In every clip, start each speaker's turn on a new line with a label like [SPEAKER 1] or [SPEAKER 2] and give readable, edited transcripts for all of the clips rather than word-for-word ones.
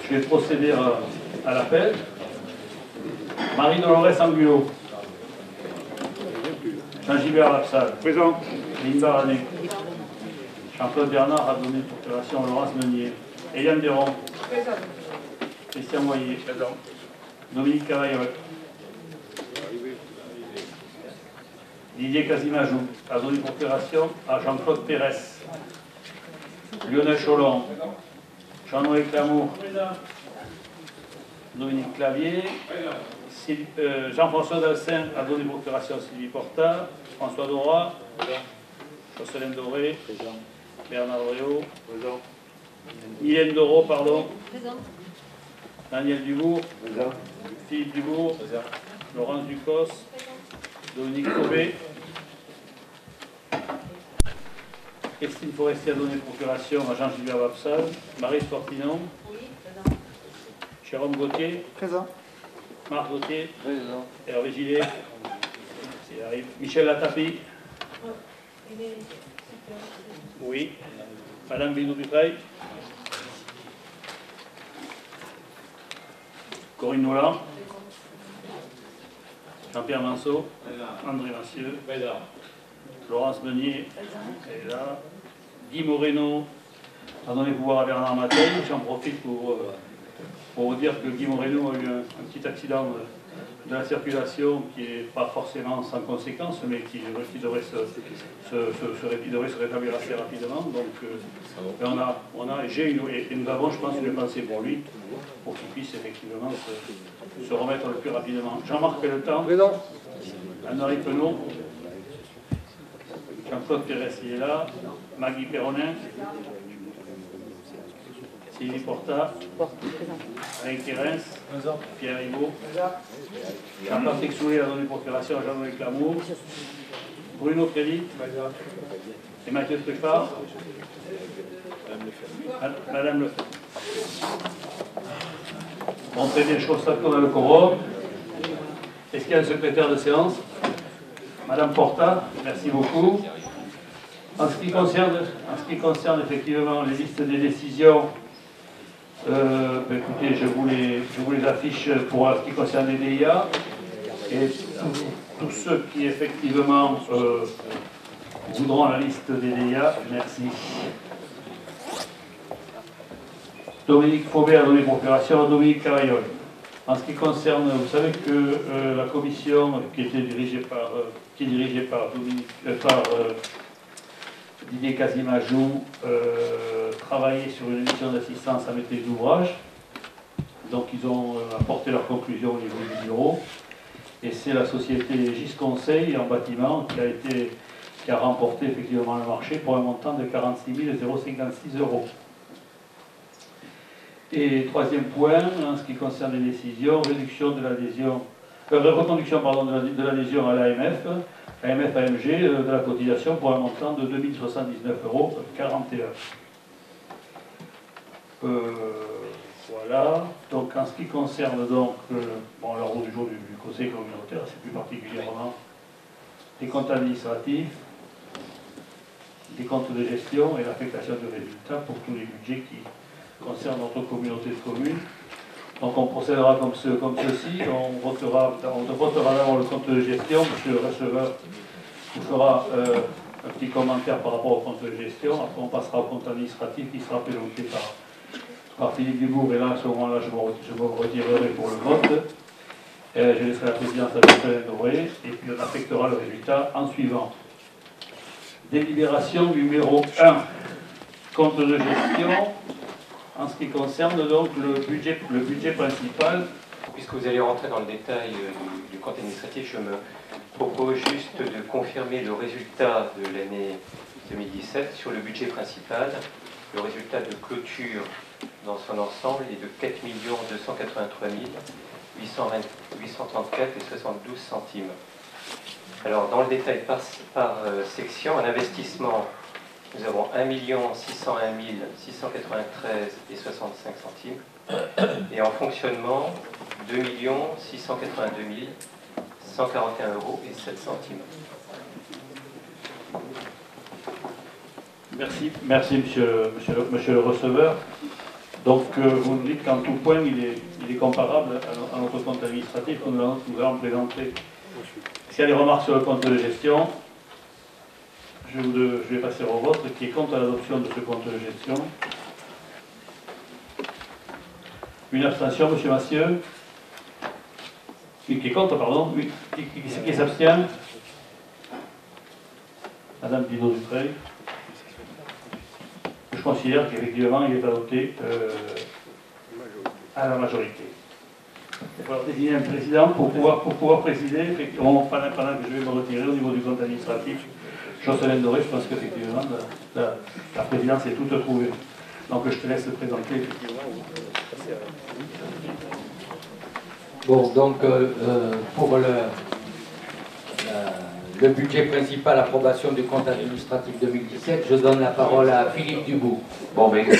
[SPEAKER 1] Je vais procéder à l'appel. Marie-Dolores Angulo. Jean-Gilbert Lapsal.
[SPEAKER 2] Présent.
[SPEAKER 1] Linda Rané. Jean-Claude Bernard a donné procuration. Laurence Meunier. Eliane Deron.
[SPEAKER 3] Présent.
[SPEAKER 1] Christian Moyer.
[SPEAKER 2] Présent.
[SPEAKER 1] Dominique Cavaillol. Didier Casimajou a donné procuration à Jean-Claude Pérez. Lionel Cholon. Jean-Noël Clamour. Dominique Clavier. Jean-François Dalcin a donné procuration à Sylvie Porta. François Dora. Jocelyne Doré. Bernard Réau. Mylène Doro, pardon.
[SPEAKER 3] Présent.
[SPEAKER 1] Daniel Dubourg. Philippe Dubourg. Laurence Ducos. Dominique Cobé. Christine Forestier a donné procuration à Jean-Gilbert Lapsal. Marie Sportinon.
[SPEAKER 3] Oui, présent.
[SPEAKER 1] Jérôme Gauthier.
[SPEAKER 4] Présent.
[SPEAKER 1] Marc Gauthier.
[SPEAKER 4] Présent.
[SPEAKER 1] Hervé Gillet. S'il arrive. Michel Latapi.
[SPEAKER 3] Il est
[SPEAKER 1] Oui. Madame Binou-Dutrail. Corinne Nolan. Jean-Pierre Manceau. André Massieu. Laurence Meunier. Elle est là. Guy Moreno a donné pouvoir à Bernard Matin. J'en profite pour vous dire que Guy Moreno a eu un petit accident de la circulation qui n'est pas forcément sans conséquence, mais qui devrait se rétablir assez rapidement. Donc, et nous avons, je pense, une pensée pour lui, pour qu'il puisse effectivement se remettre le plus rapidement. Jean-Marc Pelletan.
[SPEAKER 4] Présent.
[SPEAKER 1] Anne-Marie Penaud. Jean-Claude Pérez, il est là. Maggie Perronin. Sylvie Porta. Alain Kérens. Pierre Ribaud. Jean-Patrick Soulet a donné procuration à Jean-Noël Clamour. Bruno Crédit. Et Mathieu Truffard. Madame Lefebvre. Bon, très bien, je constate qu'on a le quorum. Est-ce qu'il y a un secrétaire de séance? Madame Porta, merci beaucoup. En ce qui concerne effectivement les listes des décisions, écoutez, je vous les affiche pour ce qui concerne les DIA. Et tous ceux qui effectivement voudront la liste des DIA, merci. Dominique Faubert a donné procuration à Dominique Cavaillol. En ce qui concerne, vous savez que la commission qui est dirigée par Didier Casimajou travaillait sur une mission d'assistance à maîtrise d'ouvrage. Donc ils ont apporté leurs conclusions au niveau du bureau. Et c'est la société GIS Conseil en bâtiment qui a remporté effectivement le marché pour un montant de 46 056 €. Et troisième point, en ce qui concerne les décisions, reconduction de l'adhésion à l'AMF, AMG de la cotisation pour un montant de 2079,41 €. Voilà. Donc en ce qui concerne l'ordre du jour du conseil communautaire, c'est plus particulièrement les comptes administratifs, les comptes de gestion et l'affectation de résultats pour tous les budgets qui concernent notre communauté de communes. Donc on procédera comme ceci, on votera d'abord le compte de gestion. Monsieur le receveur vous fera un petit commentaire par rapport au compte de gestion. Après on passera au compte administratif qui sera présenté par Philippe Dubourg, et là à ce moment-là je me retirerai pour le vote. Je laisserai la présidence à Jocelyne Doré et puis on affectera le résultat en suivant. Délibération numéro 1, compte de gestion. En ce qui concerne donc le budget principal.
[SPEAKER 5] Puisque vous allez rentrer dans le détail du compte administratif, je me propose juste de confirmer le résultat de l'année 2017 sur le budget principal. Le résultat de clôture dans son ensemble est de 4 283 834,72 €. Alors dans le détail par section, en investissement, nous avons 1 601 693,65 €. Et en fonctionnement, 2 682 141,07 €.
[SPEAKER 1] Merci monsieur le receveur. Donc vous nous dites qu'en tout point, il est comparable à notre compte administratif que nous allons présenter. S'il y a des remarques sur le compte de gestion, je vais passer au vote. Qui est contre l'adoption de ce compte de gestion? Une abstention, M. Massieu. Qui est contre, pardon. Oui. Qui s'abstient? Madame Bidault-Dutreuil. Je considère qu'effectivement, il est adopté à la majorité. Il va falloir désigner un président pour pouvoir présider, effectivement, pendant que je vais me retirer au niveau du compte administratif. Jocelyn Doré, je pense qu'effectivement, la présidence est toute trouvée. Donc je te laisse le présenter, effectivement.
[SPEAKER 2] Bon, donc pour le budget principal, approbation du compte administratif 2017, je donne la parole à Philippe Dubout.
[SPEAKER 4] Bon, mais écoutez,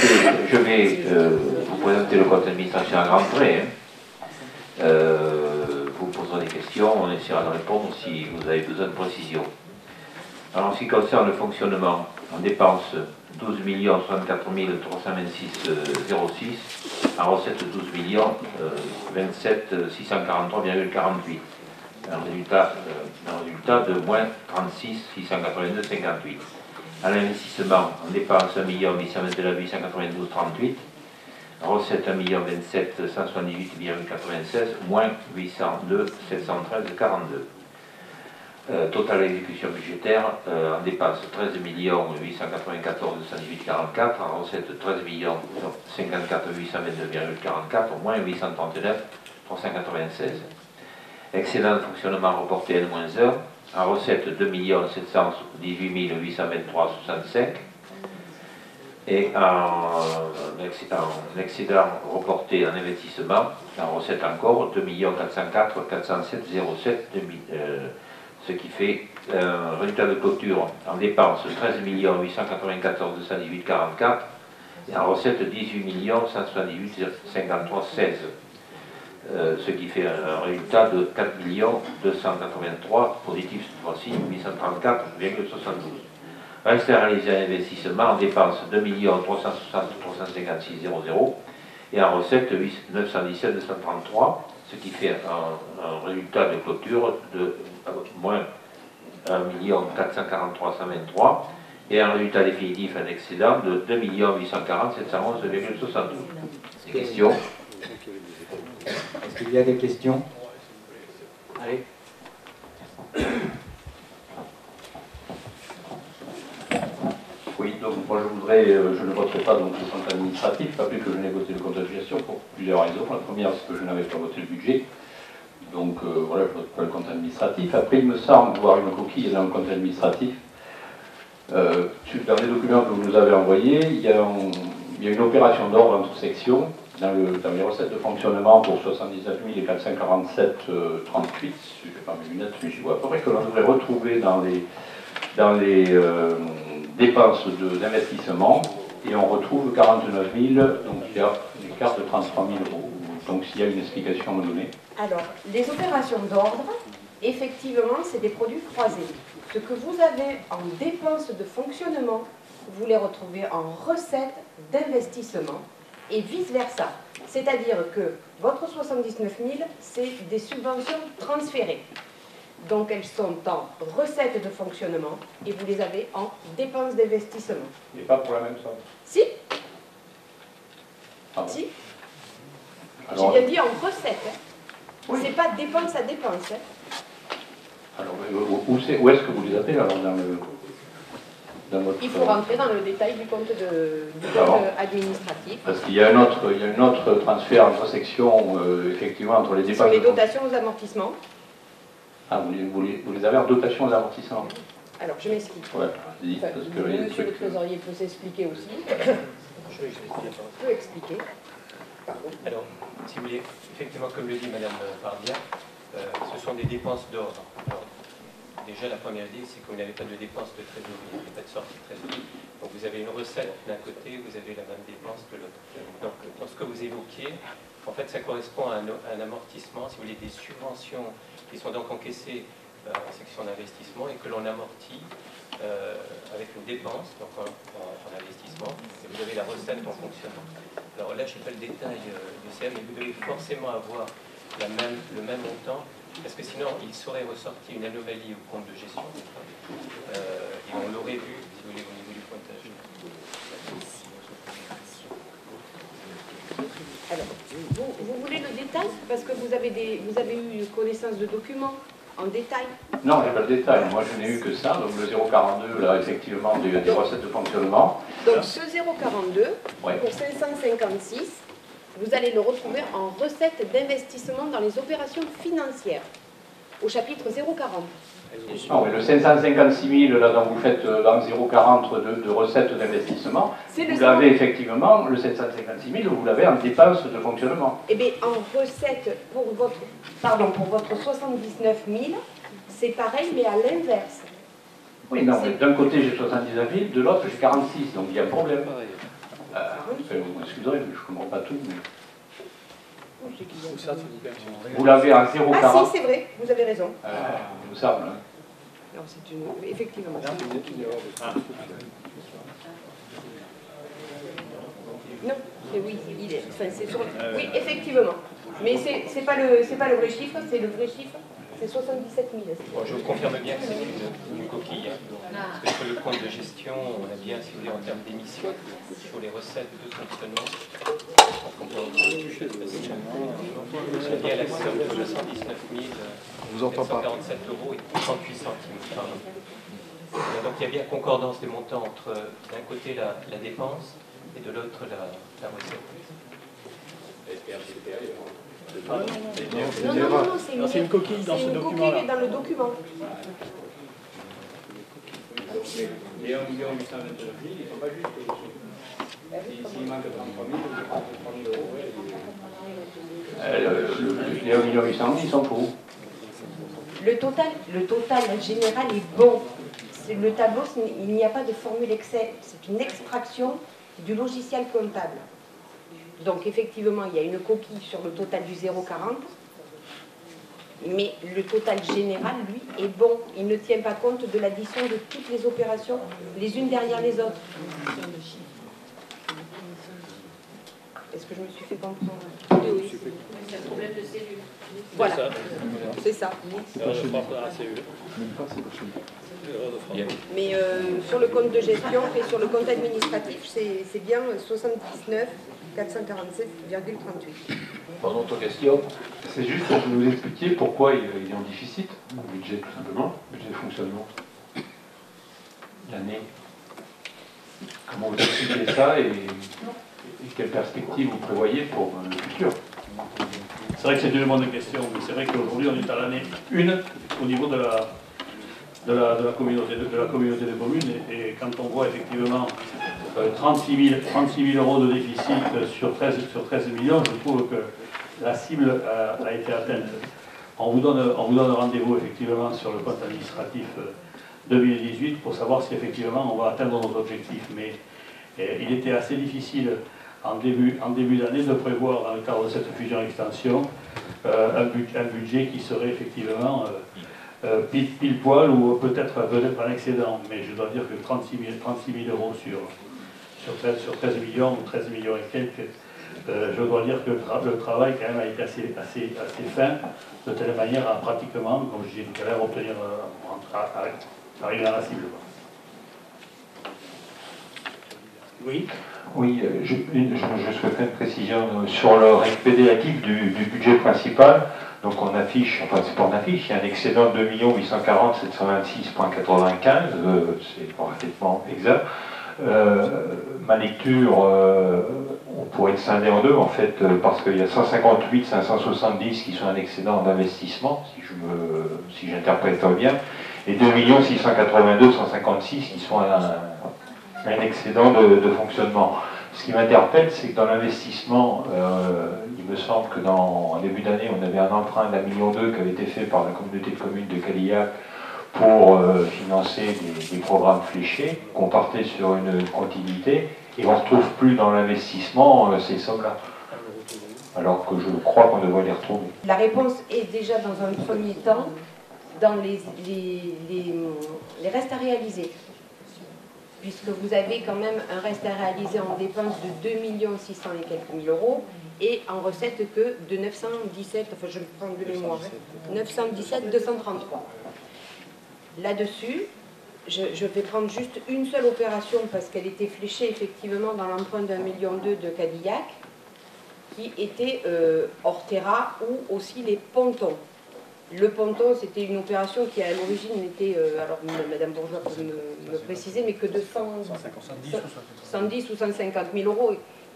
[SPEAKER 4] je vais vous présenter le compte administratif en grand trait. Vous poserez des questions, on essaiera de répondre si vous avez besoin de précision. Alors, en ce qui concerne le fonctionnement, on dépense 12 64 326,06, en recette 12 27 643,48. Un résultat de moins 36 682,58. À l'investissement, on dépense 1 829 892,38. En recette 1 27 178,96, moins 802 713,42. Total exécution budgétaire, en dépense 13 894 218,44, en recette 13 54 822,44, moins 839 396. Excédent de fonctionnement reporté N-1, en recette 2 718 823,65 et en excédent reporté en investissement, en recette encore 2 404 407,07, ce qui fait un résultat de clôture en dépense 13 894 218,44 et en recette 18 178,53,16. Ce qui fait un résultat de 4 283, positif cette fois-ci, 834,72. Reste à réaliser un investissement en dépense 2 360 356,00 et en recette 917 233, ce qui fait un résultat de clôture de moins 1 443 123 et un résultat définitif, un excédent de 2 840 711,72. Des questions?
[SPEAKER 2] Est-ce qu'il y a des questions? Allez.
[SPEAKER 6] Oui, donc moi je ne voterai pas donc, le compte administratif, pas plus que je n'ai voté le compte de gestion pour plusieurs raisons. La première, c'est que je n'avais pas voté le budget, donc voilà, je ne vote pas le compte administratif. Après, il me semble voir une coquille dans le compte administratif. Dans les documents que vous nous avez envoyés, il y a une opération d'ordre entre sections. Dans les recettes de fonctionnement pour 79 447,38, je n'ai pas mes lunettes, mais je vois à peu près que l'on devrait retrouver dans les dépenses d'investissement, et on retrouve 49 000, donc il y a une écart de 33 000 euros. Donc s'il y a une explication à me donner.
[SPEAKER 3] Alors, les opérations d'ordre, effectivement, c'est des produits croisés. Ce que vous avez en dépenses de fonctionnement, vous les retrouvez en recettes d'investissement. Et vice-versa. C'est-à-dire que votre 79 000, c'est des subventions transférées. Donc elles sont en recettes de fonctionnement et vous les avez en dépenses d'investissement.
[SPEAKER 6] Il n'est pas pour la même somme.
[SPEAKER 3] Si.
[SPEAKER 6] Ah bon.
[SPEAKER 3] Si.
[SPEAKER 6] Alors,
[SPEAKER 3] j'ai bien dit en recettes. Hein.
[SPEAKER 6] Oui.
[SPEAKER 3] C'est pas dépense à dépense. Hein.
[SPEAKER 6] Alors, où est-ce que vous les avez alors dans votre...
[SPEAKER 3] Il faut rentrer dans le détail du compte administratif.
[SPEAKER 6] Parce qu'il y a un autre transfert entre sections, effectivement, entre les
[SPEAKER 3] Ce
[SPEAKER 6] dépenses...
[SPEAKER 3] sont les dotations aux amortissements.
[SPEAKER 6] Ah, vous les avez en dotation aux amortissements.
[SPEAKER 3] Alors, je m'explique.
[SPEAKER 6] Ouais, dis, parce que les
[SPEAKER 3] Monsieur le
[SPEAKER 6] trucs...
[SPEAKER 3] trésorier peut s'expliquer aussi. Peut expliquer. Pardon.
[SPEAKER 5] Alors, si vous voulez, effectivement, comme le dit Madame Bardia, ce sont des dépenses d'ordre. Déjà, la première idée, c'est que vous n'avez pas de dépenses de trésorerie, il n'y a pas de sortie de trésorerie. Donc, vous avez une recette d'un côté, vous avez la même dépense de l'autre. Donc, dans ce que vous évoquiez, en fait, ça correspond à un amortissement, si vous voulez, des subventions qui sont donc encaissées en section d'investissement et que l'on amortit avec une dépense, donc en investissement, et vous avez la recette en fonctionnement. Alors là, je n'ai pas le détail du CM, mais vous devez forcément avoir le même montant, parce que sinon, il serait ressorti une anomalie au compte de gestion, et on l'aurait vu, si vous voulez, au niveau du pointage.
[SPEAKER 3] Alors, vous voulez le détail? Parce que vous avez eu connaissance de documents en détail.
[SPEAKER 6] Non, j'ai pas le détail. Moi, je n'ai eu que ça. Donc le 0,42, là, effectivement, des recettes de fonctionnement.
[SPEAKER 3] Donc ce 0,42,
[SPEAKER 6] Ouais.
[SPEAKER 3] pour 556, vous allez le retrouver en recettes d'investissement dans les opérations financières, au chapitre 0,40.
[SPEAKER 6] Non, mais le 556 000, là, dont vous faites dans 0,40 de recettes d'investissement, vous l'avez effectivement, le 756 000, vous l'avez en dépenses de fonctionnement.
[SPEAKER 3] Eh bien, en recettes, pour votre 79 000, c'est pareil, mais à l'inverse.
[SPEAKER 6] Oui, non, mais d'un côté j'ai 79 000, de l'autre j'ai 46, donc il y a un problème. Vous m'excuserez, je ne comprends pas tout, mais... Vous l'avez en 0,40.
[SPEAKER 3] Ah si, c'est vrai, vous avez raison.
[SPEAKER 6] Il me semble. Hein.
[SPEAKER 3] Non, c'est une... Effectivement. Non, mais oui, il est... Enfin, c'est sur... Oui, effectivement. Mais c'est pas le vrai chiffre, c'est le vrai chiffre. C'est 77 000.
[SPEAKER 5] Bon, je vous confirme bien que c'est une coquille. Hein. Parce que sur le compte de gestion, on a bien, si vous voulez, en termes d'émissions, sur les recettes de fonctionnement, on a bien la somme de 219 747 € et 38 centimes. Donc il y a bien concordance des montants entre d'un côté la dépense et de l'autre la recette.
[SPEAKER 3] Non, c'est une coquille dans ce document. C'est une coquille dans le document.
[SPEAKER 6] Les 1 829 000, ils ne sont pas justes. S'il manque 33 000 €, les 1 800 000, ils sont faux.
[SPEAKER 3] Le total général est bon. Le tableau, il n'y a pas de formule Excel. C'est une extraction du logiciel comptable. Donc effectivement, il y a une coquille sur le total du 0,40, mais le total général, lui, est bon. Il ne tient pas compte de l'addition de toutes les opérations, les unes derrière les autres. Est-ce que je me suis fait comprendre? Oui.
[SPEAKER 7] C'est un problème de cellule.
[SPEAKER 3] Voilà, c'est ça. Mais sur le compte de gestion et sur le compte administratif, c'est bien 79 447,38.
[SPEAKER 6] Pardon, ton question?
[SPEAKER 8] C'est juste pour vous expliquer pourquoi il est en déficit, le budget tout simplement, le budget de fonctionnement. L'année. Comment vous expliquez ça et quelles perspectives vous prévoyez pour le futur?
[SPEAKER 1] C'est vrai que c'est une bonne question, mais c'est vrai qu'aujourd'hui on est à l'année 1 au niveau de la communauté de communes et quand on voit effectivement 36 000 € de déficit sur 13 millions, je trouve que la cible a été atteinte. On vous donne rendez-vous effectivement sur le compte administratif 2018 pour savoir si effectivement on va atteindre nos objectifs. Mais il était assez difficile en début d'année de prévoir dans le cadre de cette fusion-extension un budget qui serait effectivement pile poil ou peut-être un excédent. Mais je dois dire que 36 000 € sur 13 millions ou 13 millions et quelques, je dois dire que le travail quand même a été assez fin, de telle manière à pratiquement, comme je disais tout à l'heure, obtenir, arriver à la cible. Oui.
[SPEAKER 9] Oui, je souhaiterais une précision sur le récapitulatif du budget principal. Donc on affiche, enfin c'est pas on affiche, il y a un excédent de 2 840 726,95, c'est parfaitement exact. Ma lecture, on pourrait le scinder en deux en fait, parce qu'il y a 158 570 qui sont un excédent d'investissement, si j'interprète bien, et 2 682 156 qui sont un excédent de fonctionnement. Ce qui m'interpelle, c'est que dans l'investissement, il me semble que en début d'année, on avait un emprunt d'1,2 million qui avait été fait par la communauté de communes de Cadillac pour financer des programmes fléchés, qu'on partait sur une continuité, et on ne retrouve plus dans l'investissement ces sommes-là. Alors que je crois qu'on devrait les retrouver.
[SPEAKER 3] La réponse est déjà dans un premier temps dans les restes à réaliser, puisque vous avez quand même un reste à réaliser en dépenses de 2 600 et quelques mille euros, et en recettes que de 917, enfin je prends de mémoire, 917 233. Là-dessus, je vais prendre juste une seule opération parce qu'elle était fléchée effectivement dans l'emprunt d'1,2 million de Cadillac, qui était Ortera ou aussi les pontons. Le ponton, c'était une opération qui à l'origine était, alors Madame Bourgeois peut me préciser, mais que de 110 ou 150 000 euros.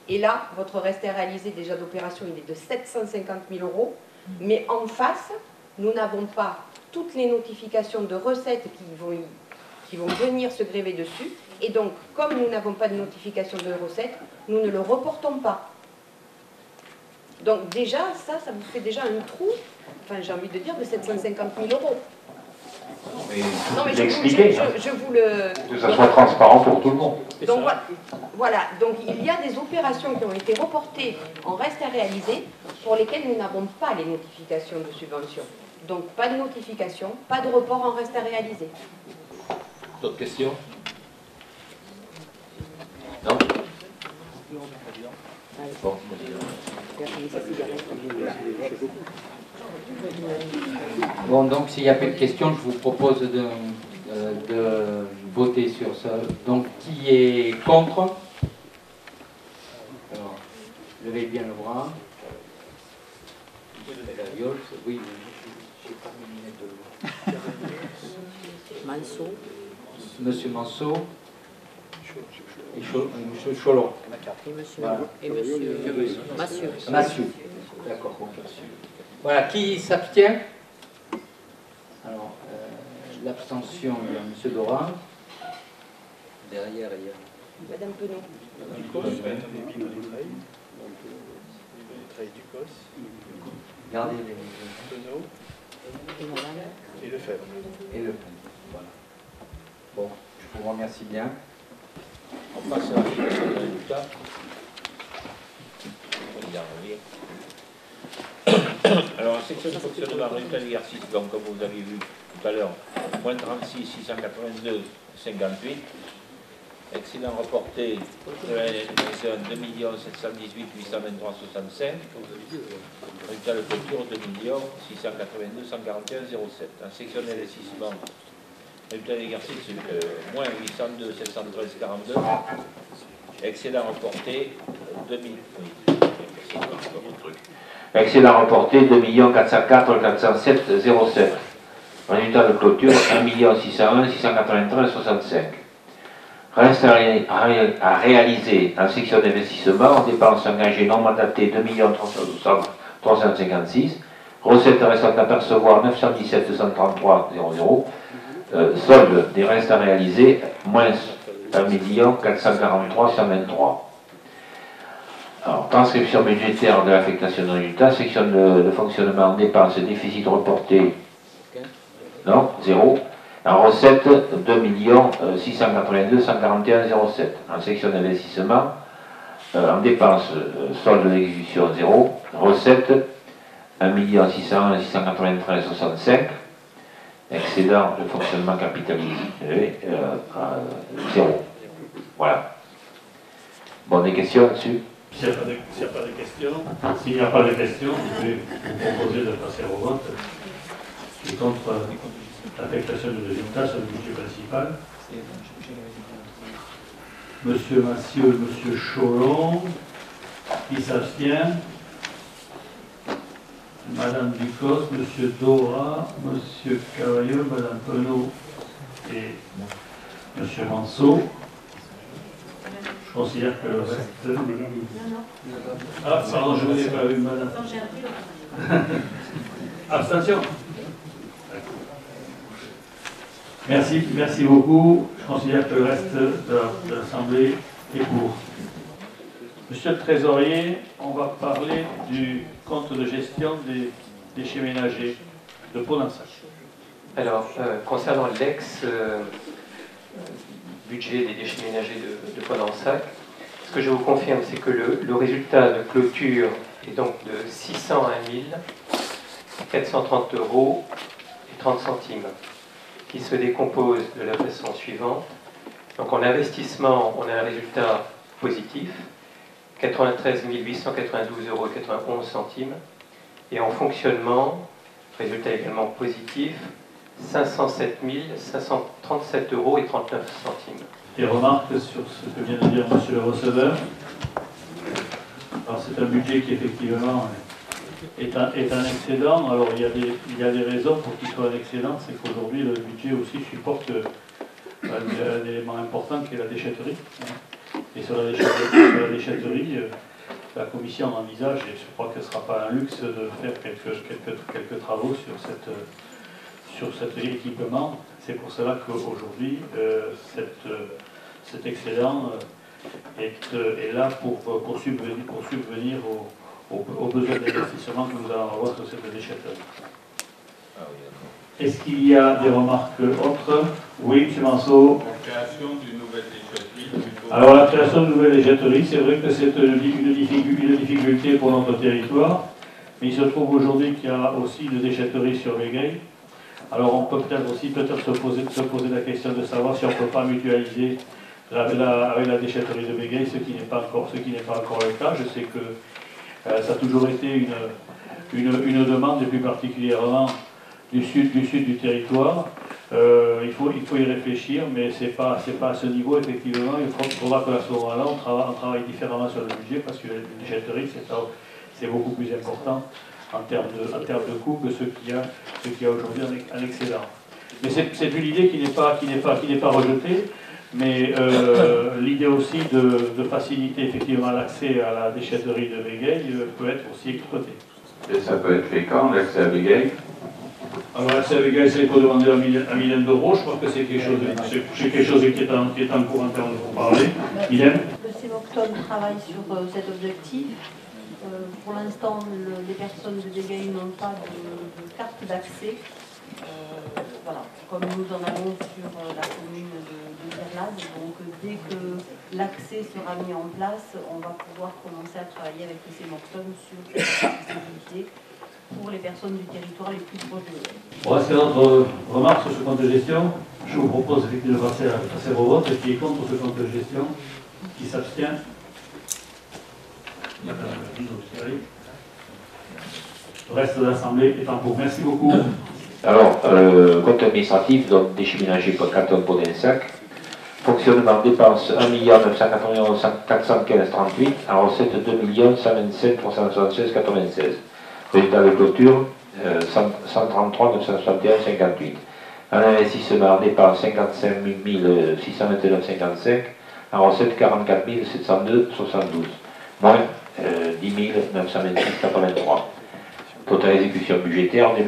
[SPEAKER 3] Et là, votre reste à réaliser déjà d'opération, il est de 750 000 euros. Mais en face, nous n'avons pas toutes les notifications de recettes qui vont venir se gréver dessus. Et donc, comme nous n'avons pas de notification de recettes, nous ne le reportons pas. Donc déjà, ça vous fait déjà un trou, enfin j'ai envie de dire, de 750 000 euros. Non, mais je vous le...
[SPEAKER 9] Que ça soit transparent pour tout le monde.
[SPEAKER 3] Donc voilà, donc il y a des opérations qui ont été reportées en reste à réaliser pour lesquelles nous n'avons pas les notifications de subvention. Donc pas de notification, pas de report en reste à réaliser.
[SPEAKER 4] D'autres questions? Non? Bon.
[SPEAKER 2] Bon, donc s'il n'y a pas de questions, je vous propose de voter sur ça. Donc, qui est contre? Alors, levez bien le bras. Oui, j'ai pas mis de
[SPEAKER 10] Manceau.
[SPEAKER 2] Monsieur Manceau. Et Monsieur Cholon.
[SPEAKER 10] Et monsieur Massieu.
[SPEAKER 2] Massieu. D'accord. Voilà, qui s'abstient? Alors, l'abstention, il y a Monsieur Dorin. Derrière, il y a
[SPEAKER 3] Madame Penaud.
[SPEAKER 2] Gardez les
[SPEAKER 10] Et
[SPEAKER 2] le Lefebvre. Voilà. Bon, je vous remercie bien.
[SPEAKER 4] On passe à la fixation des résultats. Alors, la section de fonctionnement résultat d'exercice, donc comme vous avez vu tout à l'heure, moins 36 682 58. Excédent reporté de l'année 2 718 823 65. Résultat de clôture 2 682 141 07. En section d'investissement, résultat d'exercice moins 802 713 42. Excédent reporté 2000. Excédent reporté 2 404 407 07. Résultat de clôture 1 601 693 65. Reste à réaliser en section d'investissement, dépenses engagées non mandatées 2 356, recettes restant à percevoir 917 233 00, solde des restes à réaliser moins 1 443 123. Alors, transcription budgétaire de l'affectation de résultats, section de fonctionnement, dépenses, déficit reporté, non, 0. En recette, 2 682 141 07. En section d'investissement, en dépenses, solde d'exécution 0. Recette, 1 601 693 65. Excédent de fonctionnement capitalisé, 0. Voilà. Bon, des questions là-dessus?
[SPEAKER 1] S'il n'y a pas de questions, je vais vous proposer de passer au vote. Et contre l'affectation de résultats sur le budget principal. Monsieur Massieu, Monsieur Cholon, qui s'abstient. Madame Ducos, Monsieur Dora, Monsieur Cavailleux, Madame Penaud et Monsieur Manceau. Je considère que le reste... Ah, pardon, je ne vous ai pas vu, Madame. Abstention. Merci beaucoup. Je considère que le reste de l'Assemblée est pour. Monsieur le Trésorier, on va parler du compte de gestion des déchets ménagers de Pau-d'Ansac.
[SPEAKER 5] Alors, concernant l'ex-budget des déchets ménagers de Pau-d'Ansac, ce que je vous confirme, c'est que le résultat de clôture est donc de 601 430 € et 30 centimes, qui se décompose de la façon suivante. Donc en investissement, on a un résultat positif, 93 892,91 euros. Et en fonctionnement, résultat également positif, 507 537,39 euros.
[SPEAKER 1] Des remarques sur ce que vient de dire Monsieur le receveur. Alors c'est un budget qui effectivement est un excédent. Alors il y a des raisons pour qu'il soit un excédent, c'est qu'aujourd'hui le budget aussi supporte un élément important qui est la déchetterie. Et sur la déchetterie, la Commission envisage, et je crois que ce ne sera pas un luxe, de faire quelques travaux sur cet équipement. C'est pour cela qu'aujourd'hui, cet excédent est là pour subvenir aux besoins d'investissement que nous allons avoir sur cette déchetterie. Est-ce qu'il y a des remarques autres? Oui, M. Manceau.
[SPEAKER 11] La création d'une nouvelle déchetterie.
[SPEAKER 1] Alors la création de nouvelles déchetteries, c'est vrai que c'est une difficulté pour notre territoire, mais il se trouve aujourd'hui qu'il y a aussi une déchetterie sur Bégueil. Alors on peut peut-être aussi se poser la question de savoir si on ne peut pas mutualiser avec la déchetterie de Bégueil, ce qui n'est pas encore le cas. Je sais que ça a toujours été une demande, et plus particulièrement du sud du territoire. Il faut y réfléchir, mais ce n'est pas à ce niveau, effectivement. Il faudra que à ce moment-là, on travaille différemment sur le budget, parce que la déchetterie, c'est beaucoup plus important en termes de coût que ce qu'il y a aujourd'hui en excédent. Mais c'est une idée qui n'est pas rejetée, mais l'idée aussi de faciliter effectivement l'accès à la déchetterie de Bégueil peut être aussi exploitée.
[SPEAKER 11] Et ça peut être fait quand, l'accès à Bégueil?
[SPEAKER 1] Alors l'accès à Bégueil, c'est pour demander 1 million d'euros. Je crois que c'est quelque chose qui est en cours en termes de pourparlers. Mylène?
[SPEAKER 12] Le CEMOCTON travaille sur cet objectif. Pour l'instant, les personnes de Bégueil n'ont pas de carte d'accès. Voilà, comme nous en avons sur la commune de Verlade. Donc dès que l'accès sera mis en place, on va pouvoir commencer à travailler avec le CEMOCTON sur cette accessibilité pour les personnes du territoire les plus proches de l'eau.
[SPEAKER 1] Bon, est-ce qu'il y a d'autres remarques sur ce compte de gestion? Je vous propose effectivement de passer au vote. Qui est contre ce compte de gestion? Qui s'abstient? Le reste de l'Assemblée est en cours. Merci beaucoup.
[SPEAKER 4] Alors, compte administratif, donc déchets ménagers pour canton Podensac. Fonctionnement, dépenses 1 991 415 38, en recette 2 127 376 96. Résultat de clôture 133 961 58. En investissement, dépenses 55 629 55, en recette 44 702 72. Moins 10 926 83. Total exécution budgétaire 2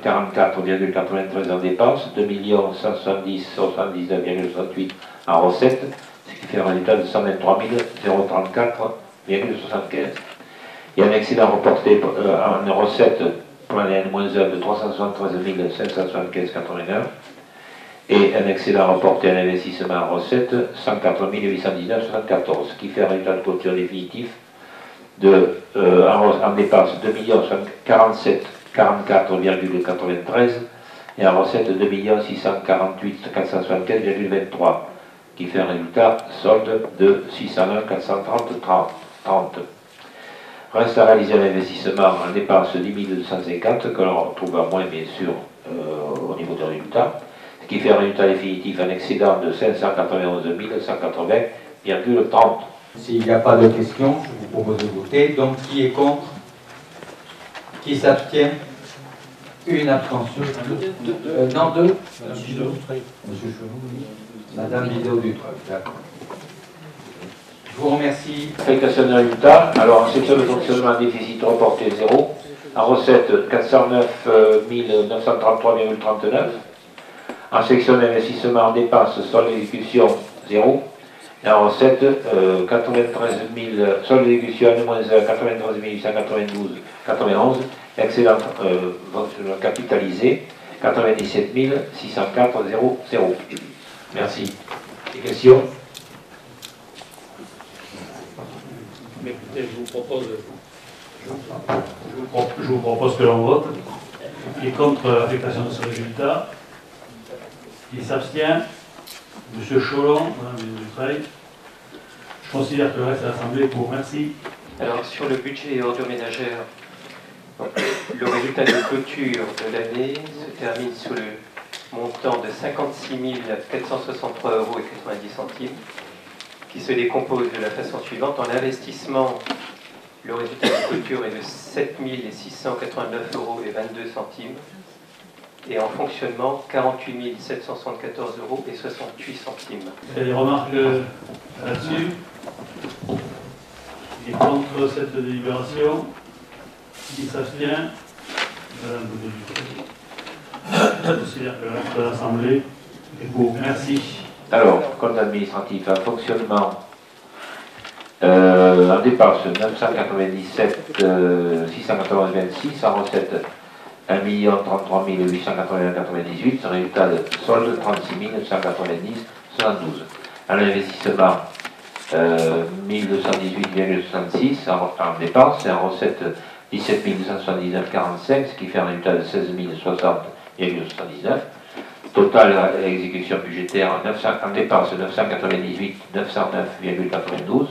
[SPEAKER 4] 44,93 en dépenses, 2 170 79,68 en recettes, ce qui fait un résultat de 123 034,75. Il y a un excédent reporté en recettes pour l'année N-1 de 373 575,89 et un excédent reporté en investissement en recettes 104 819,74, ce qui fait un résultat de clôture définitif en dépenses 2 47 44,93 et en recette 2 648 464,23 qui fait un résultat solde de 609 430 30. Reste à réaliser l'investissement en dépenses 10 250 que l'on retrouve à moins bien sûr au niveau des résultats, ce qui fait un résultat définitif en excédent de 591 180,30.
[SPEAKER 2] S'il n'y a pas de questions, je vous propose de voter. Donc, qui est contre? Qui s'abstient? Une abstention. Non, deux. Monsieur Chevaux. Madame Bidot-Dutreuil, d'accord. Je vous remercie.
[SPEAKER 4] Affectation de résultats. Alors, en section de fonctionnement, déficit reporté 0. En recette, 409 933,39. En section d'investissement, en dépenses, solde d'exécution 0. Et en recette, 93 000, solde d'exécution N-1, 93 892,91, excédent capitalisé, 97 604,00. Merci. Des questions?
[SPEAKER 1] Je vous propose que l'on vote. Qui est contre l'affectation de ce résultat? Qui s'abstient? Monsieur Cholon, Madame Dutreuil. Je considère que le reste de l'Assemblée est pour. Merci.
[SPEAKER 5] Alors, sur le budget ordre ménagère, le résultat de clôture de l'année se termine sur le montant de 56 463,90 € qui se décompose de la façon suivante. En investissement, le résultat de clôture est de 7 689,22 € et en fonctionnement, 48 774,68 €.
[SPEAKER 1] Il y a des remarques là-dessus? Qui est contre cette délibération? Qui s'abstient? Madame Boudou. Je considère que le reste de l'Assemblée est pour. Merci.
[SPEAKER 4] Alors, compte administratif, un fonctionnement, en dépense 997 691,26, en recette 1 33 881,98, résultat de solde 36 990,72. En investissement 1218,66 en dépenses et en recette 17 279,45, ce qui fait un résultat de 16 060,79. Total exécution budgétaire en dépenses 998 909,92,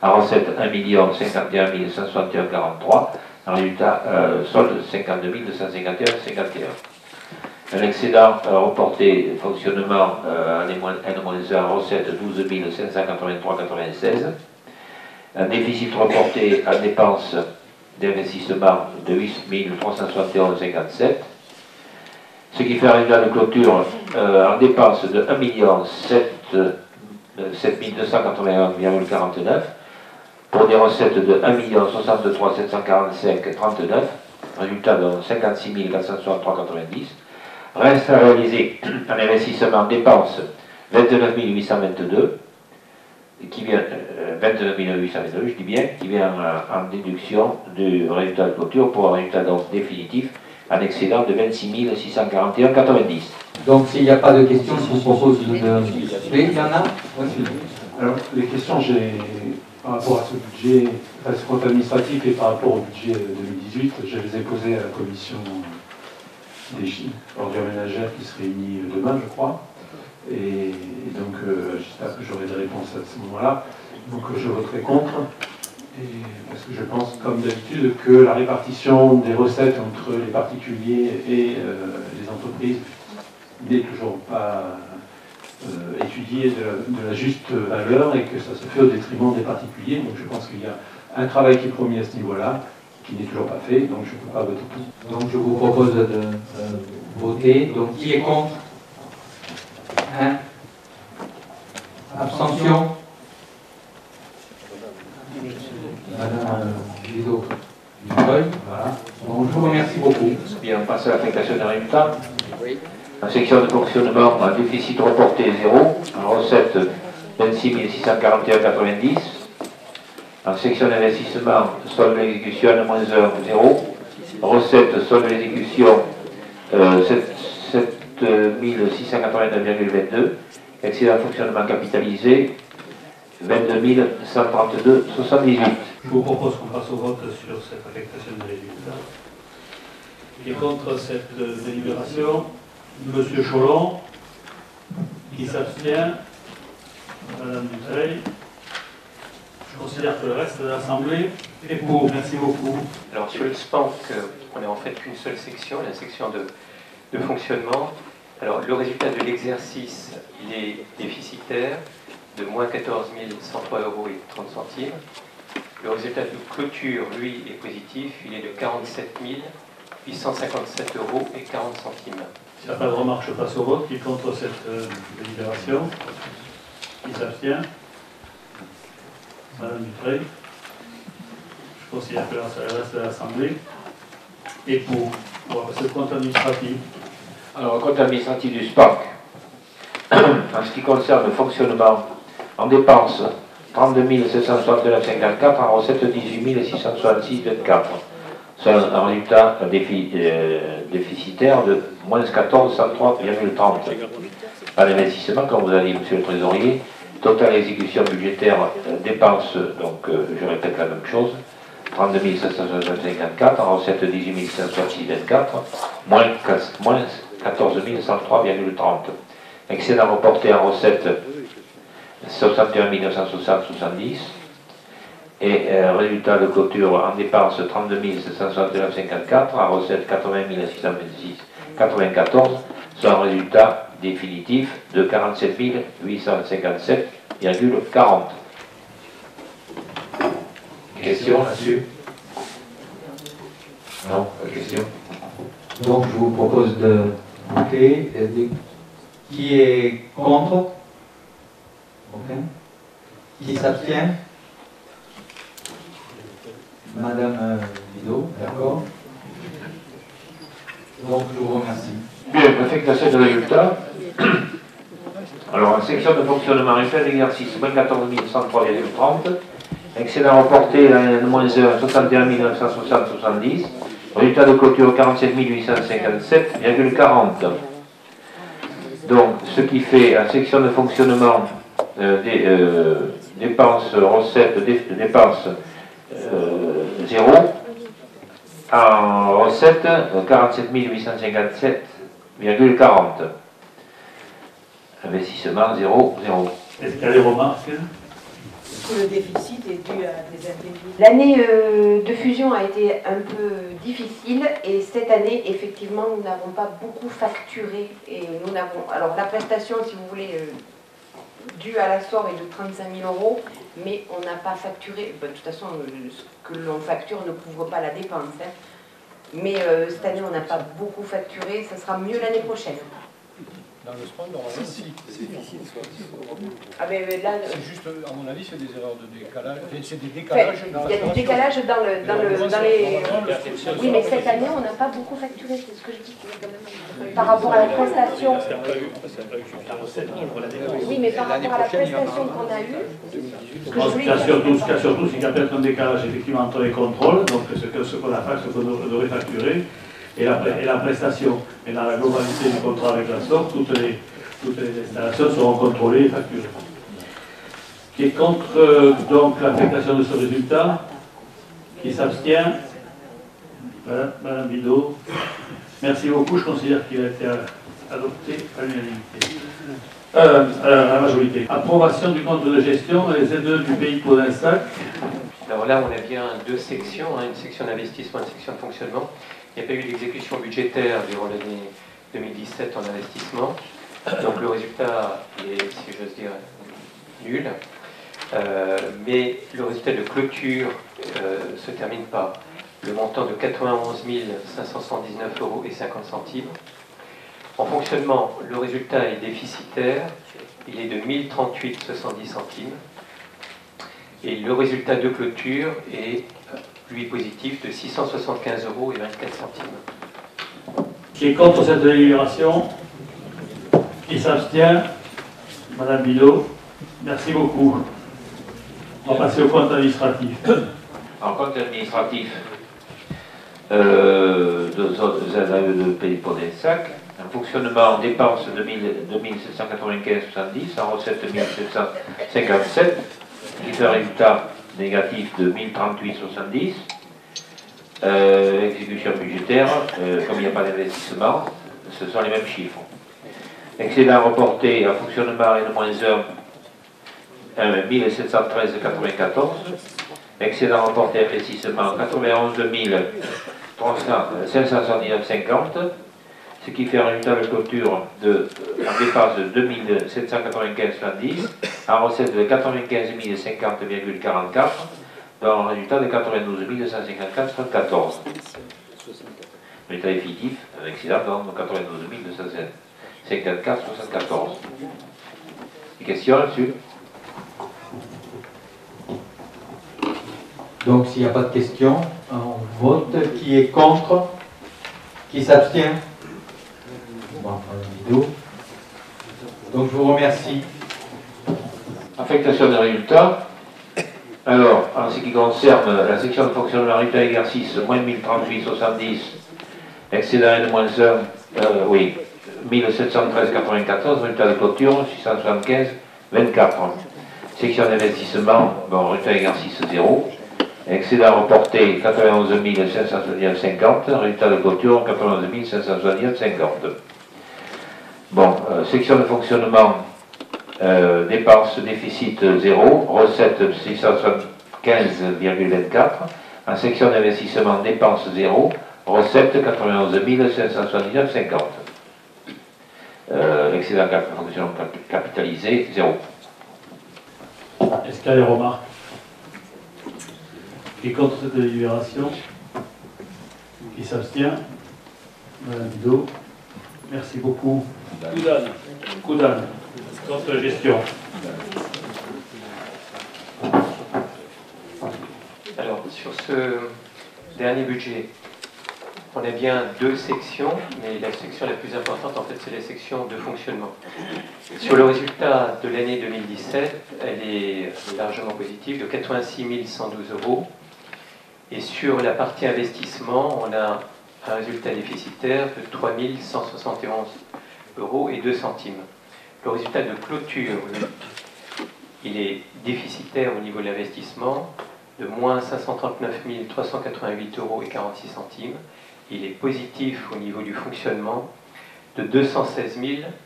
[SPEAKER 4] en recette 1 051 161,43, en résultat solde 52 251,51. Un excédent reporté fonctionnement N-1, recette 12 583,96. Un déficit reporté en dépenses d'investissement de 8 371,57. Ce qui fait un résultat de clôture en dépenses de 1 7 281,49 pour des recettes de 1 63 745,39, résultat de 56 463,90. Reste à réaliser un investissement en dépenses 29 822, qui vient 29 822, je dis bien, qui vient en déduction du résultat de clôture pour un résultat donc définitif un excédent de 26 641,90.
[SPEAKER 2] Donc s'il n'y a pas de questions, je vous propose de... Oui, il y en a?
[SPEAKER 8] Alors, les questions, j'ai par rapport à ce budget, enfin, ce compte administratif et par rapport au budget 2018, je les ai posées à la commission des ordures ménagères qui se réunit demain, je crois. Et donc, j'espère que j'aurai des réponses à ce moment-là. Donc, je voterai contre. Parce que je pense, comme d'habitude, que la répartition des recettes entre les particuliers et les entreprises n'est toujours pas étudiée de la juste valeur et que ça se fait au détriment des particuliers. Donc je pense qu'il y a un travail qui est promis à ce niveau-là, qui n'est toujours pas fait, donc je ne peux pas voter tout.
[SPEAKER 2] Donc je vous propose de voter. Donc qui est contre? 1. Abstention? Madame Guido Dutreuil, voilà. Donc, je vous remercie beaucoup.
[SPEAKER 4] Bien, on passe à l'affectation des résultats. En section de fonctionnement, un déficit reporté 0, en recette 26 641,90. En section d'investissement, solde d'exécution N-1, 0. Recette, solde d'exécution 7 689,22. Excédent de fonctionnement capitalisé 22 132,78.
[SPEAKER 1] Je vous propose qu'on passe au vote sur cette affectation des résultats. Qui est contre cette délibération? Monsieur Cholon. Qui s'abstient? Madame Dutreuil. Je considère que le reste de l'Assemblée est pour. Merci beaucoup.
[SPEAKER 5] Alors sur le SPANC, on n'a en fait qu'une seule section, la section de fonctionnement. Alors le résultat de l'exercice, il est déficitaire de moins 14 103,30 €. Le résultat de clôture, lui, est positif, il est de 47 857,40 €.
[SPEAKER 1] S'il n'y a pas de remarque, je passe au vote. Qui est contre cette délibération? Qui s'abstient? Madame Dutreuil. Je considère que le reste de l'Assemblée est pour. Voilà, c'est le compte administratif.
[SPEAKER 4] Alors, le compte administratif du SPAC, en ce qui concerne le fonctionnement, en dépenses 32 769,54, en recette 18 666,24. C'est un résultat déficitaire de moins 14 103,30. À l'investissement, comme vous avez dit, monsieur le trésorier, total exécution budgétaire dépenses, donc je répète la même chose, 32 769,54, en recette 18 566,24. moins 14 103,30. Excédent reporté en recette 61 960,70. Et résultat de clôture en dépenses 32 769,54, en recette 80 626,94, soit un résultat définitif de 47 857,40. Question là-dessus? Non, pas de question.
[SPEAKER 2] Donc je vous propose de voter. Qui est contre? Ok. Qui s'abstient? Madame Vidot, d'accord. Donc je vous remercie.
[SPEAKER 4] Bien, affectation de résultats. Alors, en section de fonctionnement, résultat d'exercice, moins 14 103,30. Excédent reporté, moins 61 960,70. Résultat de clôture 47 857,40. Donc, ce qui fait, en section de fonctionnement, dépenses, recettes, dépenses, 0. En recette, 47 857,40. Investissement 0, 0.
[SPEAKER 1] Est-ce qu'il y a des remarques?
[SPEAKER 7] Est-ce que le déficit est dû à des impayés?
[SPEAKER 3] L'année de fusion a été un peu difficile et cette année, effectivement, nous n'avons pas beaucoup facturé. Et nous n'avons. Alors, la prestation, si vous voulez, due à la SOR est de 35 000 €, mais on n'a pas facturé. De toute façon, ce que l'on facture ne couvre pas la dépense. Hein. Mais cette année, on n'a pas beaucoup facturé. Ça sera mieux l'année prochaine.
[SPEAKER 13] Dans le sport, normalement, si. C'est difficile.
[SPEAKER 3] Ah, mais là,
[SPEAKER 13] c'est juste, à mon avis, c'est des erreurs de décalage. C'est des décalages.
[SPEAKER 3] Il y a des décalages dans les. Oui, mais cette année, on n'a pas beaucoup facturé, c'est ce que je dis. Par rapport à la prestation. Oui, mais par rapport à la prestation qu'on a eue.
[SPEAKER 1] Ce qu'il y a surtout, c'est qu'il y a peut-être un décalage effectivement entre les contrôles, donc ce qu'on a fait, ce qu'on devrait facturer, et la prestation. Et dans la globalité du contrat avec la SOR, toutes les installations seront contrôlées et facturées. Qui est contre donc l'affectation de ce résultat? Qui s'abstient? Voilà, Madame Bidot. Merci beaucoup, je considère qu'il a été adopté à l'unanimité. À la majorité. Approbation du compte de gestion des aides du pays pour l'Instac.
[SPEAKER 5] Alors là, on a bien deux sections, hein, une section d'investissement et une section de fonctionnement. Il n'y a pas eu d'exécution budgétaire durant l'année 2017 en investissement. Donc le résultat est, si j'ose dire, nul. Mais le résultat de clôture se termine par le montant de 91 579,50 €. En fonctionnement, le résultat est déficitaire, il est de 1038,70 centimes. Et le résultat de clôture est, lui, positif de 675,24 €.
[SPEAKER 1] Qui est contre cette délibération? Qui s'abstient? Madame Bidot. Merci beaucoup. On va passer au compte administratif.
[SPEAKER 4] En compte administratif, de ZAE de pays pour des sacs. En fonctionnement, dépenses 2795,70, en recette 1757, qui fait un résultat négatif de 1038,70. Exécution budgétaire, comme il n'y a pas d'investissement, ce sont les mêmes chiffres. Excédent reporté en fonctionnement N-1, 1713,94. Excédent reporté investissement 91 579,50. Ce qui fait un résultat de clôture en dépense de 2795,70, en recette de 95 050,44, dans un résultat de 92 254,14. Résultat effectif, avec excédent, donc 92 254,74. Des questions là-dessus?
[SPEAKER 2] Donc s'il n'y a pas de questions, on vote. Qui est contre? Qui s'abstient? Donc je vous remercie.
[SPEAKER 4] Affectation des résultats. Alors, en ce qui concerne la section de fonctionnement résultat exercice, moins 1038,70, excédent N-1, 1713,94, résultat de clôture 675,24. Section d'investissement, bon, résultat exercice 0. Excédent reporté 91 550, résultat de clôture 91 550. Bon, section de fonctionnement, dépenses déficit 0, recette 675,24. En section d'investissement, dépenses 0, recette 91 550. Excédent de fonctionnement capitalisé 0.
[SPEAKER 1] Est-ce qu'il y a des remarques? Qui est contre cette délibération? Qui s'abstient? Madame Bidot. Merci beaucoup. Coudane. Contre gestion.
[SPEAKER 5] Alors, sur ce dernier budget, on a bien deux sections, mais la section la plus importante, en fait, c'est la section de fonctionnement. Sur le résultat de l'année 2017, elle est largement positive, de 86 112 €. Et sur la partie investissement, on a un résultat déficitaire de 3 171 € et 2 centimes. Le résultat de clôture, il est déficitaire au niveau de l'investissement, de moins 539 388 € et 46 centimes. Il est positif au niveau du fonctionnement de 216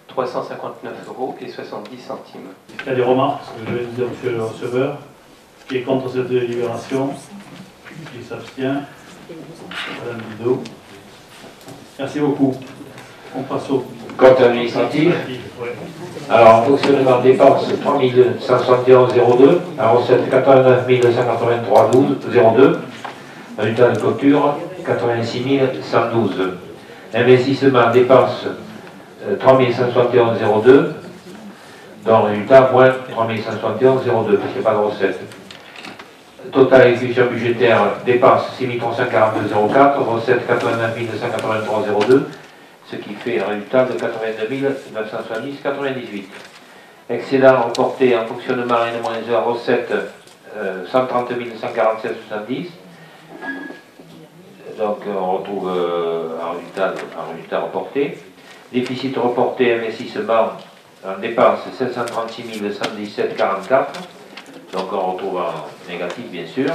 [SPEAKER 5] 359 € et 70 centimes.
[SPEAKER 1] Il y a des remarques, ce que je vais dire, monsieur le receveur, qui est contre cette délibération, qui s'abstient, Madame Bidot. Merci beaucoup. On passe au
[SPEAKER 4] compte administratif.
[SPEAKER 1] Ouais.
[SPEAKER 4] Alors, fonctionnement dépenses 3 171,02, en recette 89 283,02, résultat de clôture 86 112. Investissement dépenses 3 171,02, dont résultat moins 3 171,02, parce qu'il n'y a pas de recette. Total exécution budgétaire, dépenses 6 342,04, recette 89 283,02, ce qui fait un résultat de 82 970,98. Excédent reporté en fonctionnement N-1, recette 130 147,70. Donc on retrouve un résultat reporté. Déficit reporté, investissement en dépenses 536 117,44. Donc on retrouve un négatif bien sûr.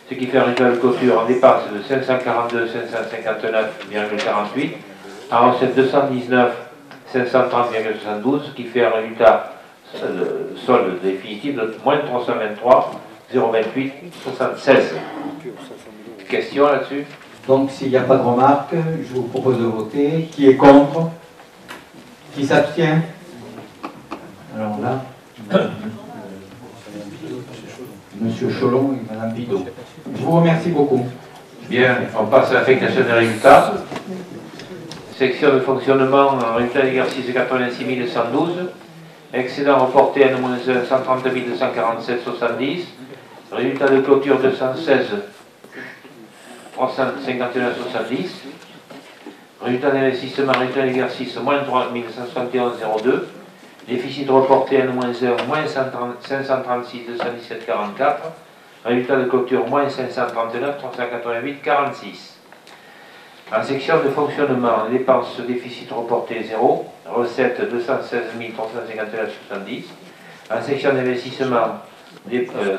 [SPEAKER 4] Ce qui fait un résultat de clôture en dépenses de 542 559,48. En recette 219 530,72, ce qui fait un résultat solde définitif de moins 323 028 76. Question là-dessus?
[SPEAKER 2] Donc s'il n'y a pas de remarques, je vous propose de voter. Qui est contre? Qui s'abstient? Alors là, Monsieur Cholon et Madame Bidot. Je vous remercie beaucoup.
[SPEAKER 4] Bien, on passe à l'affectation des résultats. Section de fonctionnement, résultat d'exercice 86 112. Excédent reporté à moins 130 247,70. Résultat de clôture 216 351,70. Résultat d'investissement, résultat d'exercice moins 3 171,02. Déficit reporté à moins 1, moins 536 217,44. Résultat de clôture moins 539 388,46. En section de fonctionnement, dépenses déficit reporté 0, recette 216 351,70. En section d'investissement,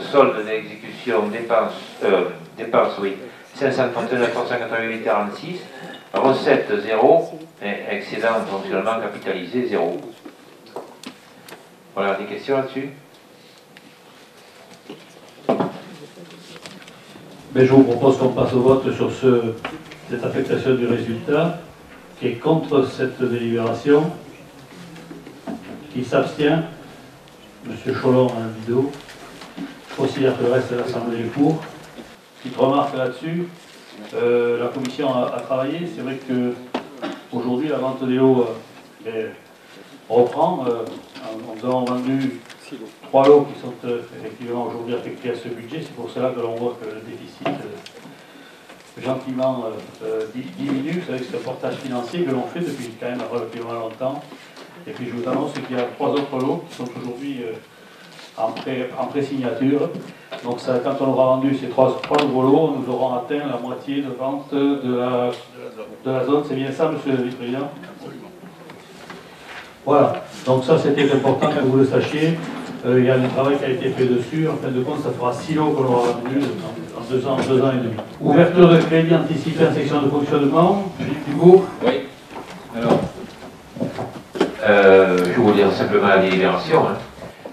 [SPEAKER 4] solde d'exécution, dépenses, oui, 539 388,46. Recette 0, et excédent de fonctionnement capitalisé 0. Voilà, des questions là-dessus?
[SPEAKER 1] Mais je vous propose qu'on passe au vote sur cette affectation du résultat. Qui est contre cette délibération? Qui s'abstient? Monsieur Cholon, Madame Bidot. Je considère que le reste de l'Assemblée est pour. Petite remarque là-dessus. La commission a travaillé. C'est vrai que aujourd'hui la vente des lots reprend. Nous avons vendu 3 lots qui sont effectivement aujourd'hui affectés à ce budget. C'est pour cela que l'on voit que le déficit gentiment diminue. Vous savez que c'est un portage financier que l'on fait depuis quand même relativement longtemps. Et puis je vous annonce qu'il y a 3 autres lots qui sont aujourd'hui en pré-signature. Donc ça, quand on aura vendu ces 3 nouveaux lots, nous aurons atteint la moitié de vente de la zone. C'est bien ça, monsieur le vice-président? Voilà. Donc ça, c'était important que vous le sachiez. Il y a un travail qui a été fait dessus. En fin de compte, ça fera 6 lots que l'on aura vendus en 2 ans et demi. Ouverture de crédit anticipé en section de fonctionnement, Philippe Dubourg.
[SPEAKER 4] Oui. Alors, je vous dire simplement la délibération. Hein.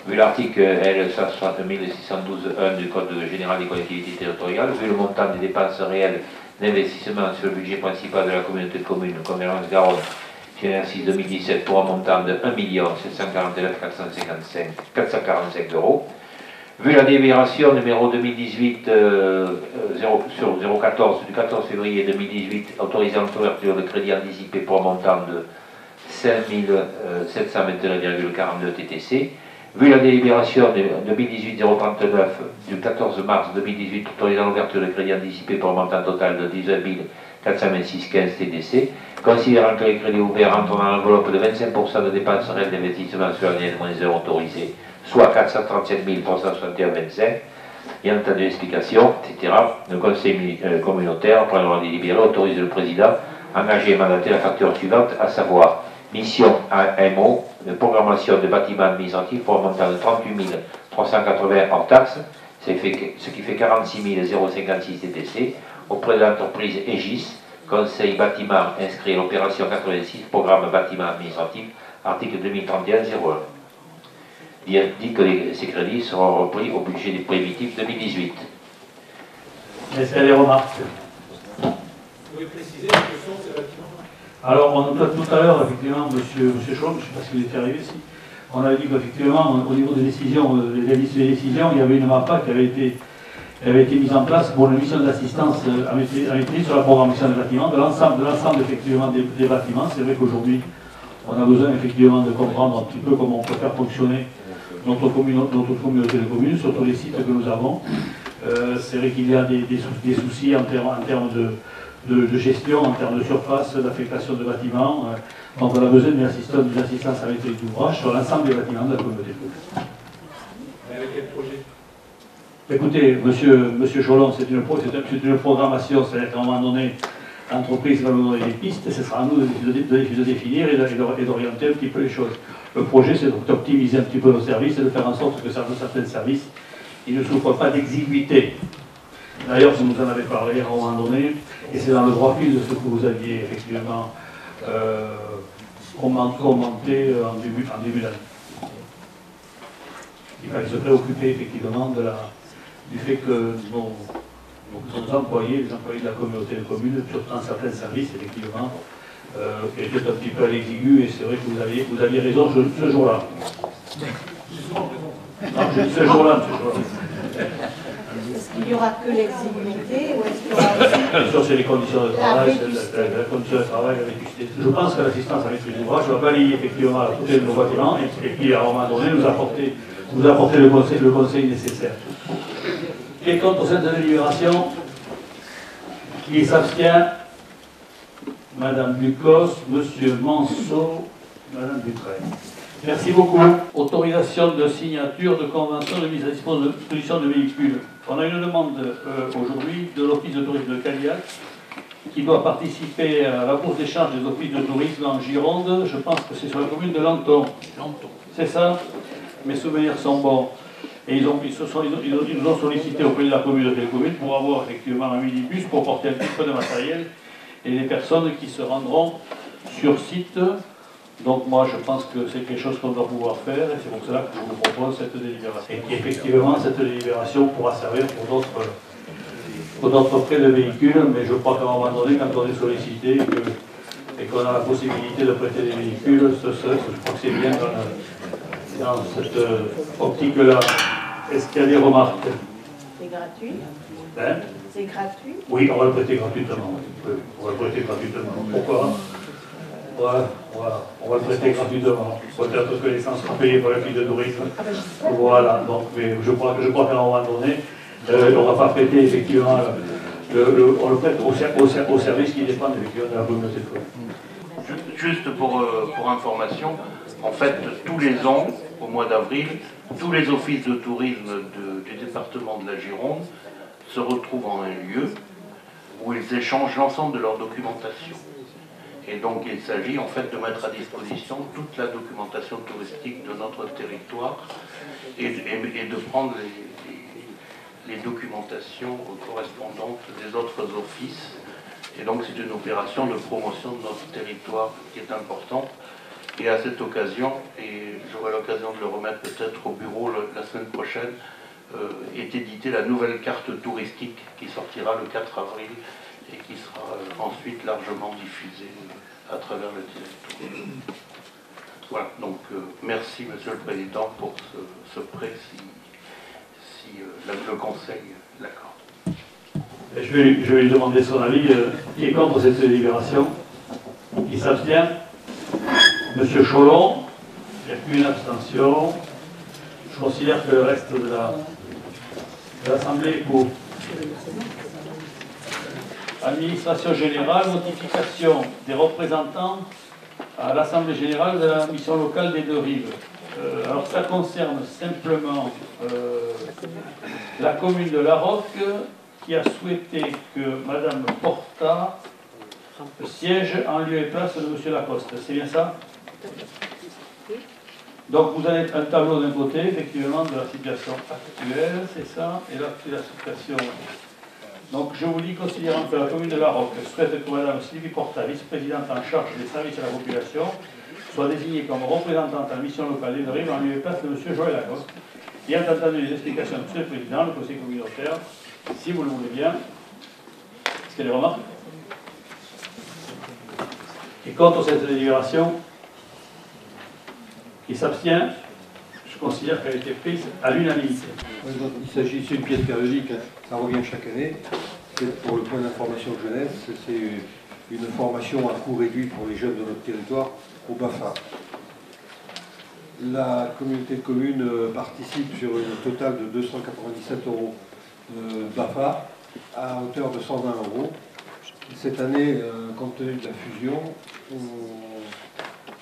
[SPEAKER 4] Vu l'article L 160.612.1 du Code général des collectivités territoriales, vu le montant des dépenses réelles d'investissement sur le budget principal de la communauté de communes Convergence-Garonne, l'exercice 2017 pour un montant de 1 749 445 €. Vu la délibération numéro 2018 sur 014 du 14 février 2018 autorisant l'ouverture de crédit anticipé pour un montant de 5 721,42 TTC. Vu la délibération 2018-039 du 14 mars 2018 autorisant l'ouverture de crédit anticipé pour un montant total de 19 426,15 TTC, considérant que les crédits ouverts entrent dans l'enveloppe de 25% de dépenses réelles d'investissement sur l'année -1 autorisée, soit 437 361,25, et en tas d'explications, etc., le conseil communautaire, après avoir délibéré, autorise le président à engager et mandater la facture suivante, à savoir mission AMO de programmation de bâtiments administratifs pour un montant de 38 380 hors taxes, ce qui fait 46 056 TTC, auprès de l'entreprise EGIS, Conseil bâtiment inscrit à l'opération 86, programme bâtiment administratif, article 2031-01. Dit que ces crédits seront repris au budget des prévitifs 2018.
[SPEAKER 1] Est-ce qu'il y a des remarques?
[SPEAKER 13] Vous pouvez préciser ce que sont ces bâtiments?
[SPEAKER 1] Alors, tout à l'heure, effectivement, monsieur Chaum, je ne sais pas si vous étiez arrivé ici, on a dit qu'effectivement, au niveau des décisions, des décisions, il y avait une MAPA qui avait été mise en place pour une mission d'assistance à maîtrise sur la programmation des bâtiments, de l'ensemble effectivement des bâtiments. C'est vrai qu'aujourd'hui, on a besoin effectivement de comprendre un petit peu comment on peut faire fonctionner notre communauté de communes sur tous les sites que nous avons. C'est vrai qu'il y a des soucis en termes de gestion, en termes de surface, d'affectation de bâtiments. Donc on a besoin d'une assistance à maîtrise d'ouvrage sur l'ensemble des bâtiments de la communauté de communes.
[SPEAKER 13] Avec quel projet?
[SPEAKER 1] Écoutez, monsieur Cholon, c'est une programmation, c'est-à-dire qu'à un moment donné, l'entreprise va nous donner des pistes, et ce sera à nous de définir et d'orienter un petit peu les choses. Le projet, c'est d'optimiser un petit peu nos services et de faire en sorte que certains services ils ne souffrent pas d'exiguïté. D'ailleurs, vous nous en avez parlé à un moment donné, et c'est dans le droit fil de ce que vous aviez effectivement commenté en début d'année. Il fallait se préoccuper effectivement du fait que nos employés, les employés de la communauté de communes, surtout dans certains services, effectivement, étaient un petit peu à l'exigu, et c'est vrai que vous aviez raison ce jour-là. Non, je dis ce jour-là, monsieur Joël.
[SPEAKER 7] Est-ce qu'il n'y aura que l'exiguïté ou est-ce qu'il y aura aussi...
[SPEAKER 1] Bien sûr, c'est les conditions de travail, c'est la condition de travail, la vétusté. Je pense que l'assistance à maîtrise d'ouvrage va balayer effectivement à côté de nos bâtiments et puis à un moment donné nous apporter le conseil nécessaire. Qui est contre cette délibération? Qui s'abstient? Madame Duclos, Monsieur Manceau, Madame Dutreuil. Merci beaucoup. Autorisation de signature de convention de mise à disposition de véhicules. On a une demande aujourd'hui de l'Office de tourisme de Cadillac qui doit participer à la bourse d'échange des offices de tourisme en Gironde. Je pense que c'est sur la commune de Lanton. C'est ça? Mes souvenirs sont bons. Et ils nous ont sollicité auprès de la communauté de communes pour avoir effectivement un minibus pour porter un petit peu de matériel et les personnes qui se rendront sur site. Donc moi je pense que c'est quelque chose qu'on doit pouvoir faire et c'est pour cela que je vous propose cette délibération. Et qu'effectivement cette délibération pourra servir pour d'autres frais de véhicules, mais je crois qu'à un moment donné, quand on est sollicité et qu'on a la possibilité de prêter des véhicules, je crois que c'est bien dans cette optique-là. Est-ce qu'il y a des remarques?
[SPEAKER 7] C'est gratuit?
[SPEAKER 1] Hein?
[SPEAKER 7] C'est gratuit?
[SPEAKER 1] Oui, on va le prêter gratuitement. On va le prêter gratuitement. Pourquoi? Voilà, on va le prêter gratuitement. Peut-être que l'essence sera payée par le fil de tourisme. Voilà, donc, mais je crois qu'à un moment donné, on ne va pas prêter effectivement, on le prête au service qui dépend effectivement de la communauté de communes.
[SPEAKER 14] Juste pour information, en fait, tous les ans, au mois d'avril, tous les offices de tourisme du département de la Gironde se retrouvent en un lieu où ils échangent l'ensemble de leur documentation. Et donc il s'agit en fait de mettre à disposition toute la documentation touristique de notre territoire et de prendre les documentations correspondantes des autres offices. Et donc c'est une opération de promotion de notre territoire qui est importante. Et à cette occasion, et j'aurai l'occasion de le remettre peut-être au bureau la semaine prochaine, est éditée la nouvelle carte touristique qui sortira le 4 avril et qui sera ensuite largement diffusée à travers le territoire. Voilà, donc merci Monsieur le Président pour ce prêt si le Conseil l'accorde.
[SPEAKER 1] Je vais lui demander son avis. Qui est contre cette délibération? Qui s'abstient? Monsieur Cholon, il n'y a qu'une abstention. Je considère que le reste de l'Assemblée est pour. Administration générale, notification des représentants à l'Assemblée générale de la mission locale des deux rives. Alors ça concerne simplement la commune de La Roque qui a souhaité que Madame Porta siège en lieu et place de Monsieur Lacoste. C'est bien ça? Donc vous avez un tableau d'un côté, effectivement, de la situation actuelle, c'est ça, et là c'est la situation. Donc je vous dis, considérant que la commune de La Roque souhaite que Mme Sylvie Porta, vice-présidente en charge des services à la population, soit désignée comme représentante à la mission locale des rives en lieu et place de M. Joël Lacoste. Ayant entendu les explications de M. le Président, le conseil communautaire, si vous le voulez bien, est-ce qu'il y a des remarques? Et contre cette délibération? Qui s'abstient? Je considère qu'elle a été prise à l'unanimité.
[SPEAKER 15] Il s'agit, c'est une pièce périodique, hein. Ça revient chaque année. C'est pour le point d'information de jeunesse, c'est une formation à coût réduit pour les jeunes de notre territoire au BAFA. La communauté de communes participe sur un total de 297 € de BAFA à hauteur de 120 €. Cette année, compte tenu de la fusion,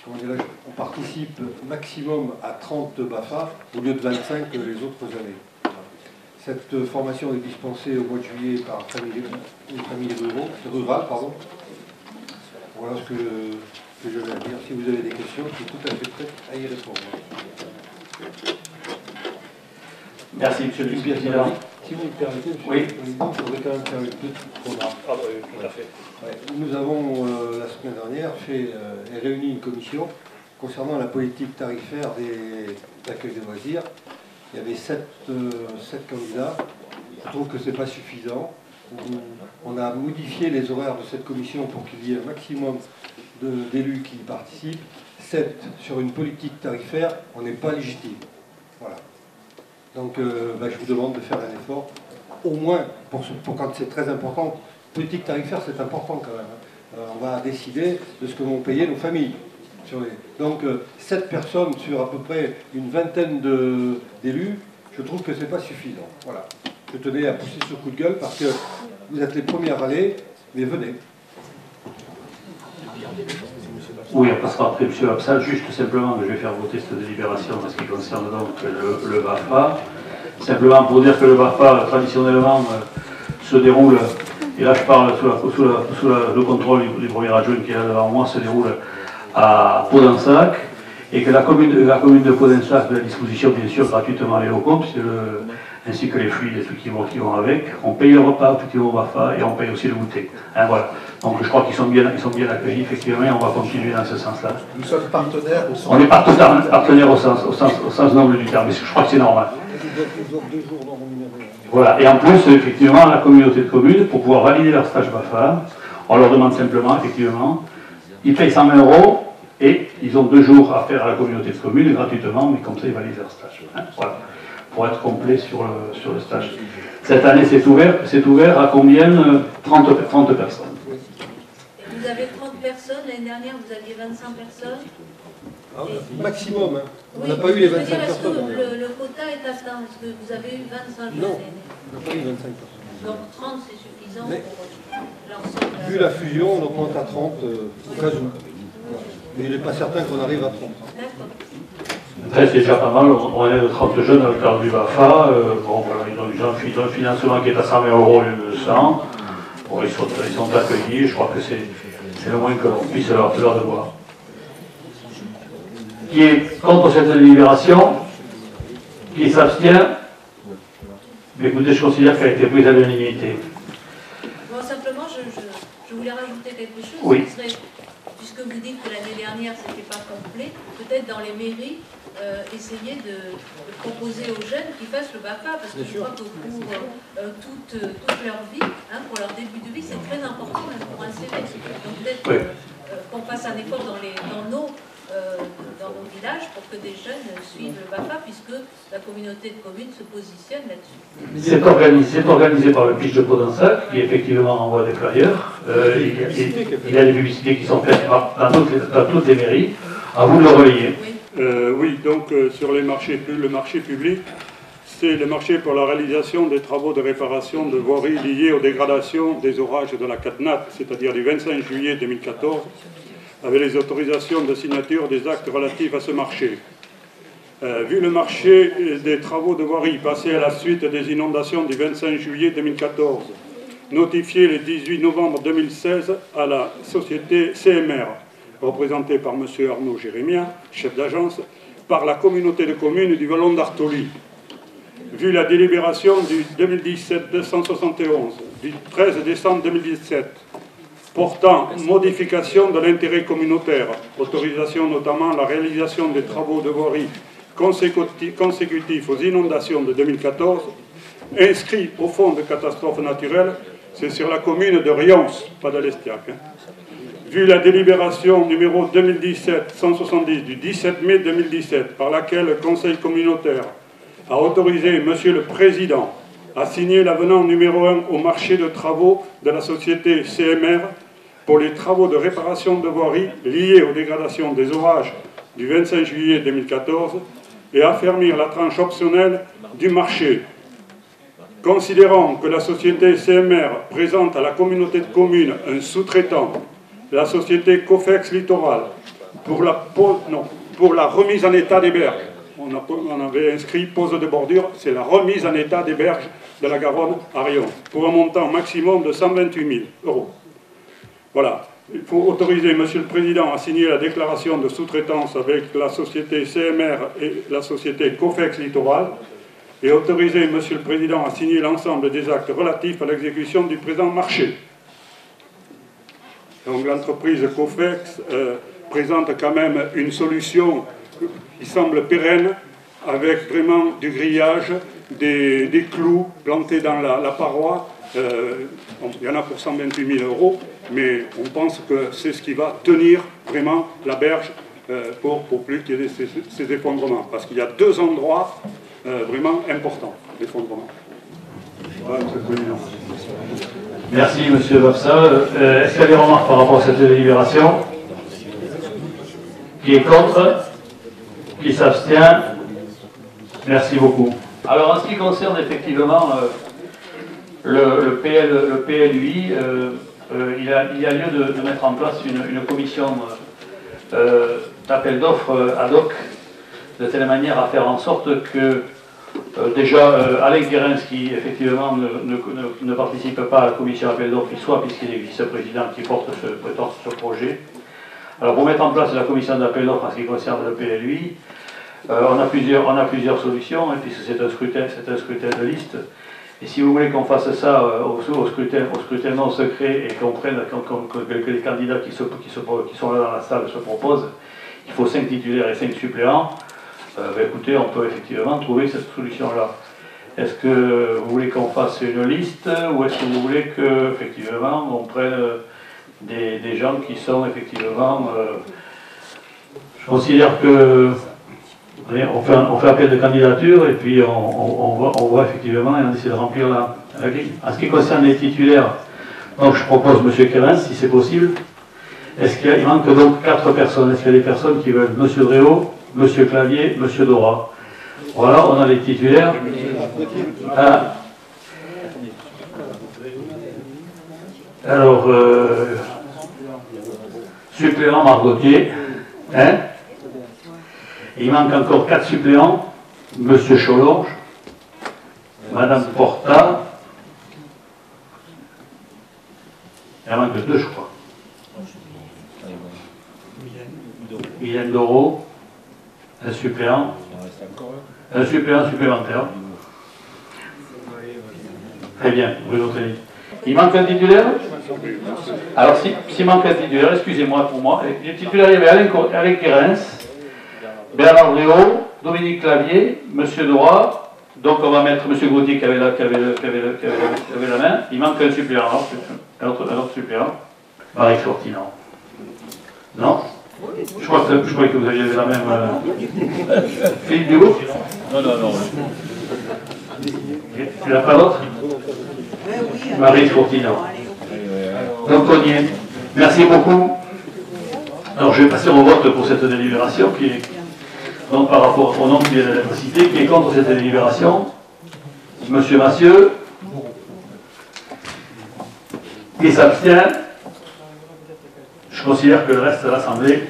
[SPEAKER 15] on participe maximum à 30 BAFA au lieu de 25 les autres années. Cette formation est dispensée au mois de juillet par une famille rurale. Voilà ce que je vais dire. Si vous avez des questions, je suis tout à fait prêt à y répondre.
[SPEAKER 1] Merci, Monsieur le Président.
[SPEAKER 15] Si vous me permettez, Monsieur
[SPEAKER 1] oui.
[SPEAKER 15] le Président, je voudrais quand même faire une petite remarque.
[SPEAKER 1] Ah oui, tout à fait.
[SPEAKER 15] Ouais. Nous avons, la semaine dernière, réuni une commission concernant la politique tarifaire d'accueil de loisirs. Il y avait 7 candidats. Je trouve que ce n'est pas suffisant. On a modifié les horaires de cette commission pour qu'il y ait un maximum d'élus qui y participent. 7 sur une politique tarifaire, on n'est pas légitime. Voilà. Donc je vous demande de faire un effort, au moins pour quand c'est très important. Politique tarifaire, c'est important quand même. On va décider de ce que vont payer nos familles. Donc 7 personnes sur à peu près une vingtaine d'élus, je trouve que ce n'est pas suffisant. Voilà. Je tenais à pousser ce coup de gueule parce que vous êtes les premiers à aller, mais venez.
[SPEAKER 1] Oui, on passera après M. Absal. Juste simplement, je vais faire voter cette délibération en ce qui concerne donc le BAFA. Simplement pour dire que le BAFA, traditionnellement, se déroule, et là je parle sous le contrôle du premier adjoint qui est là devant moi, se déroule à Podensac, et que la commune de Podensac met à disposition, bien sûr, gratuitement les locaux, ainsi que les fluides et tout qui vont avec. On paye le repas, tout qui va au BAFA, et on paye aussi le goûter. Hein, voilà. Donc je crois qu'ils sont bien accueillis, effectivement, et on va continuer dans ce sens-là.
[SPEAKER 16] Nous sommes partenaires au sens...
[SPEAKER 1] On est partenaires au sens noble du terme, mais je crois que c'est normal. Voilà. Et en plus, effectivement, la communauté de communes, pour pouvoir valider leur stage BAFA, on leur demande simplement, effectivement, ils payent 120 € et ils ont 2 jours à faire à la communauté de communes gratuitement, mais comme ça ils valident leur stage. Hein, voilà. Pour être complet sur le stage. Cette année, c'est ouvert à combien 30 personnes.
[SPEAKER 17] Et vous avez 30 personnes, l'année dernière vous aviez 25 personnes.
[SPEAKER 15] Ah, maximum, hein. On n'a
[SPEAKER 17] Oui,
[SPEAKER 15] pas eu les
[SPEAKER 17] je veux
[SPEAKER 15] 25
[SPEAKER 17] dire, est-ce
[SPEAKER 15] personnes.
[SPEAKER 17] que le quota est atteint? Est-ce que vous avez eu 25
[SPEAKER 15] Non,
[SPEAKER 17] l'année?
[SPEAKER 15] on n'a pas eu 25 personnes.
[SPEAKER 17] Donc 30 c'est suffisant
[SPEAKER 15] Mais,
[SPEAKER 17] pour l'ensemble.
[SPEAKER 15] vu la fusion, on augmente à 30 au cas où. Mais il n'est pas certain qu'on arrive à 30.
[SPEAKER 1] Après, c'est déjà pas mal, on est de 30 jeunes avec l'ordre du BAFA. Bon, voilà, ils ont un financement qui est à 120 € au lieu de 100. Bon, ils sont accueillis, je crois que c'est le moins que l'on puisse leur devoir. Qui est contre cette délibération? Qui s'abstient? Mais écoutez, je considère qu'elle a été prise à l'unanimité.
[SPEAKER 17] Bon, simplement, je voulais rajouter quelque chose.
[SPEAKER 1] Oui.
[SPEAKER 17] Ce serait, puisque vous dites que l'année dernière, ce n'était pas complet, peut-être dans les mairies, essayer de proposer aux jeunes qu'ils fassent le BAFA, parce que je crois que pour toute leur vie, hein, pour leur début de vie, c'est très important, même pour un CV. Donc peut-être qu'on fasse un effort dans nos villages pour que des jeunes suivent le BAFA, puisque la communauté de communes se positionne là-dessus.
[SPEAKER 1] C'est organisé par le Piche de Podensac, qui effectivement envoie des flyers. Il y a des publicités qui sont faites dans toutes les mairies. À vous de le relayer.
[SPEAKER 16] Oui, donc sur le marché public, c'est le marché pour la réalisation des travaux de réparation de voiries liées aux dégradations des orages de la CatNat, c'est-à-dire du 25 juillet 2014, avec les autorisations de signature des actes relatifs à ce marché. Vu le marché des travaux de voirie passé à la suite des inondations du 25 juillet 2014, notifié le 18 novembre 2016 à la société CMR, représentée par M. Arnaud Jérémien, chef d'agence, par la communauté de communes du Vallon d'Artoli. Vu la délibération du 2017-271 du 13 décembre 2017, portant modification de l'intérêt communautaire, autorisation notamment à la réalisation des travaux de voirie consécutifs aux inondations de 2014, inscrit au fonds de catastrophes naturelles, c'est sur la commune de Rions, pas de l'Estiac. Vu la délibération numéro 2017-170 du 17 mai 2017, par laquelle le Conseil communautaire a autorisé M. le Président à signer l'avenant numéro 1 au marché de travaux de la société CMR pour les travaux de réparation de voirie liés aux dégradations des orages du 25 juillet 2014 et affermir la tranche optionnelle du marché. Considérant que la société CMR présente à la communauté de communes un sous-traitant, la société Cofex Littoral, pour la remise en état des berges. On avait inscrit pose de bordure, c'est la remise en état des berges de la Garonne à Rions, pour un montant maximum de 128 000 €. Voilà. Il faut autoriser M. le Président à signer la déclaration de sous-traitance avec la société CMR et la société Cofex Littoral, et autoriser M. le Président à signer l'ensemble des actes relatifs à l'exécution du présent marché. Donc l'entreprise Cofex présente quand même une solution qui semble pérenne, avec vraiment du grillage, des clous plantés dans la paroi. Il y en a pour 128 000 €, mais on pense que c'est ce qui va tenir vraiment la berge pour plus qu'il y ait ces effondrements. Parce qu'il y a deux endroits vraiment importants d'effondrement.
[SPEAKER 1] Merci, M. Vafsa. Est-ce qu'il y a des remarques par rapport à cette délibération? Qui est contre? Qui s'abstient? Merci beaucoup. Alors, en ce qui concerne effectivement le PLUI, il y a lieu de mettre en place une commission d'appel d'offres ad hoc, de telle manière à faire en sorte que déjà, Alain Guérens, qui effectivement ne participe pas à la commission d'appel d'offres, il soit, puisqu'il est vice-président qui porte ce projet. Alors, pour mettre en place la commission d'appel d'offres en ce qui concerne le PLUI, on a plusieurs solutions, hein, puisque c'est un scrutin de liste. Et si vous voulez qu'on fasse ça au scrutin non secret et qu'on prenne que les candidats qui sont là dans la salle se proposent, il faut 5 titulaires et 5 suppléants. Écoutez, on peut effectivement trouver cette solution-là. Est-ce que vous voulez qu'on fasse une liste ou est-ce que vous voulez qu'effectivement on prenne des gens qui sont effectivement... je considère que on fait appel de candidature et puis on voit effectivement et on essaie de remplir la grille. En ce qui concerne les titulaires, donc je propose M. Kérens, si c'est possible. Il manque donc 4 personnes. Est-ce qu'il y a des personnes qui veulent M. Dréau, M. Clavier, M. Dora? Voilà, on a les titulaires. Alors, suppléant Margotier. Hein? Il manque encore 4 suppléants. M. Cholonge, Mme Porta. Il en manque 2, je crois. Mylène Doro, un suppléant. Un suppléant supplémentaire. Très bien, Bruno Trény. Il manque un titulaire? Alors, s'il manque un titulaire, excusez-moi pour moi. Les titulaires, il y avait Alain Quérens, Bernard Réau, Dominique Clavier, M. Droit. Donc, on va mettre M. Gauthier qui avait la main. Il manque un suppléant, un autre suppléant. Marie Fortinan. Non? Je crois que vous aviez la même. Philippe Dubourg?
[SPEAKER 11] Non.
[SPEAKER 1] Tu n'as pas d'autre? Marie Fortinan. Donc on y est. Merci beaucoup. Alors je vais passer au vote pour cette délibération qui est donc par rapport au nom qui vient d'être cité. Qui est contre cette délibération? Monsieur Massieu. Qui s'abstient? Je considère que le reste de l'Assemblée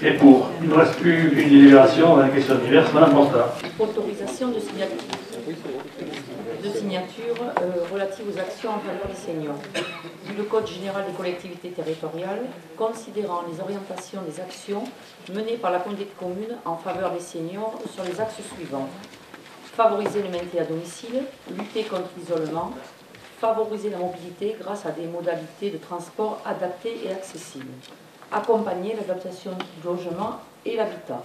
[SPEAKER 1] est pour. Il ne reste plus qu'une délibération dans la question diverse. Madame Porta.
[SPEAKER 10] Autorisation de signature relative aux actions en faveur des seniors. Le Code général des collectivités territoriales, considérant les orientations des actions menées par la communauté de communes en faveur des seniors sur les axes suivants. Favoriser le maintien à domicile, lutter contre l'isolement, favoriser la mobilité grâce à des modalités de transport adaptées et accessibles, accompagner l'adaptation du logement et l'habitat.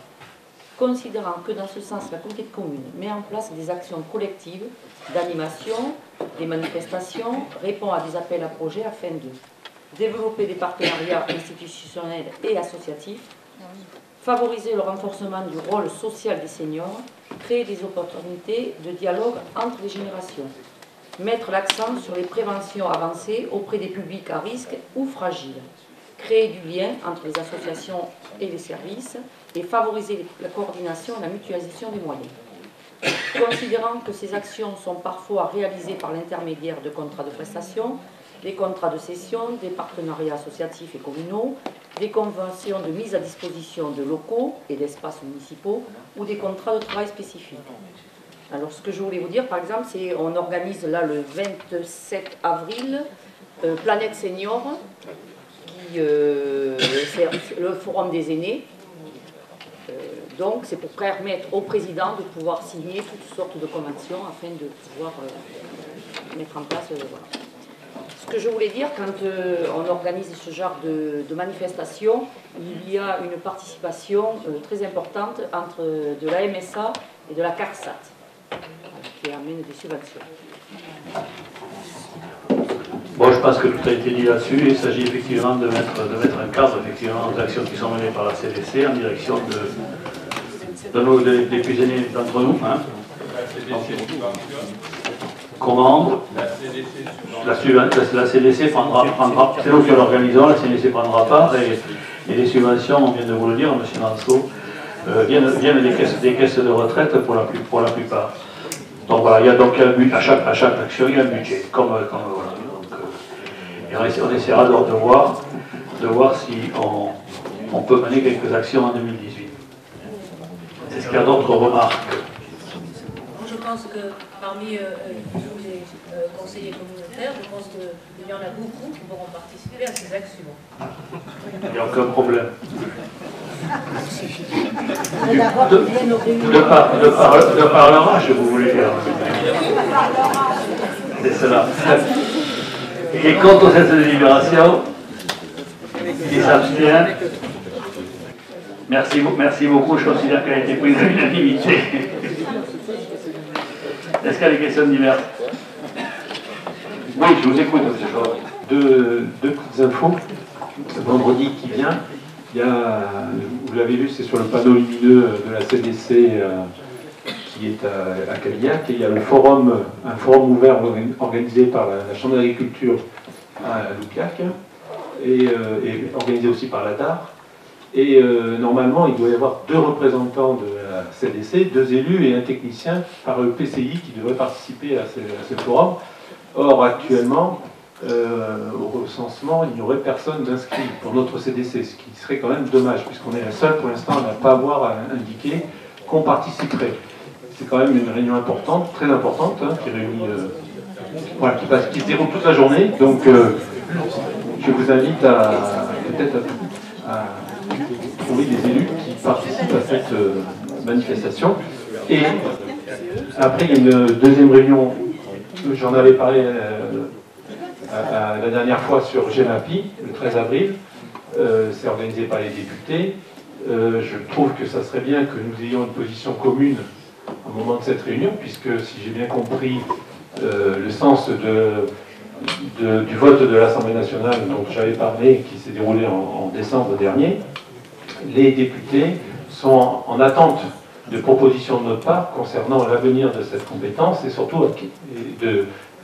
[SPEAKER 10] Considérant que dans ce sens, la communauté de communes met en place des actions collectives d'animation, des manifestations, répond à des appels à projets afin de développer des partenariats institutionnels et associatifs, favoriser le renforcement du rôle social des seniors, créer des opportunités de dialogue entre les générations, mettre l'accent sur les préventions avancées auprès des publics à risque ou fragiles, créer du lien entre les associations et les services et favoriser la coordination et la mutualisation des moyens. Considérant que ces actions sont parfois réalisées par l'intermédiaire de contrats de prestation, des contrats de cession, des partenariats associatifs et communaux, des conventions de mise à disposition de locaux et d'espaces municipaux ou des contrats de travail spécifiques. Alors ce que je voulais vous dire par exemple, c'est qu'on organise là le 27 avril Planète Senior, c'est le forum des aînés. Donc c'est pour permettre au président de pouvoir signer toutes sortes de conventions afin de pouvoir mettre en place. Voilà. Ce que je voulais dire, quand on organise ce genre de manifestation, il y a une participation très importante entre de la MSA et de la CARSAT, qui amène des subventions.
[SPEAKER 1] Bon, je pense que tout a été dit là-dessus. Il s'agit effectivement de mettre un cadre effectivement aux actions qui sont menées par la CDC en direction des plus aînés d'entre nous. Hein. Comment la CDC prendra c'est nous qui l'organisons, la CDC prendra part et les subventions, on vient de vous le dire, M. Manceau, viennent des caisses de retraite pour la plupart. Donc voilà, il y a donc à chaque action, il y a un budget, comme voilà. Et on essaiera de voir si on peut mener quelques actions en 2018. Est-ce qu'il y a d'autres remarques?
[SPEAKER 17] Je pense que parmi tous les conseillers communautaires, je pense qu'il y en a beaucoup qui pourront participer à ces actions.
[SPEAKER 1] Il n'y a aucun problème. De par leur âge, vous voulez dire. C'est cela. Et contre cette délibération, qui s'abstient, merci beaucoup, je considère qu'elle a été prise à l'unanimité. Est-ce qu'il y a des questions diverses? Oui, je vous écoute, M. Chaud.
[SPEAKER 8] Deux petites infos. Vendredi qui vient, il y a, vous l'avez vu, c'est sur le panneau lumineux de la CDC qui est à Cavignac, et il y a un forum ouvert organisé par la Chambre d'agriculture à Loupiac et organisé aussi par la DAR. Et normalement, il doit y avoir 2 représentants de la CDC, 2 élus et un technicien par le PCI qui devrait participer à ce forum. Or, actuellement, au recensement, il n'y aurait personne d'inscrit pour notre CDC, ce qui serait quand même dommage, puisqu'on est la seule pour l'instant à ne pas avoir indiqué qu'on participerait. C'est quand même une réunion importante, très importante, hein, qui réunit, voilà, qui se déroule toute la journée. Donc, je vous invite peut-être à trouver des élus qui participent à cette manifestation. Et après, il y a une deuxième réunion j'en avais parlé la dernière fois sur GEMAPI, le 13 avril, c'est organisé par les députés. Je trouve que ça serait bien que nous ayons une position commune au moment de cette réunion, puisque si j'ai bien compris le sens du vote de l'Assemblée nationale dont j'avais parlé, qui s'est déroulé en décembre dernier, les députés sont en attente de propositions de notre part concernant l'avenir de cette compétence et surtout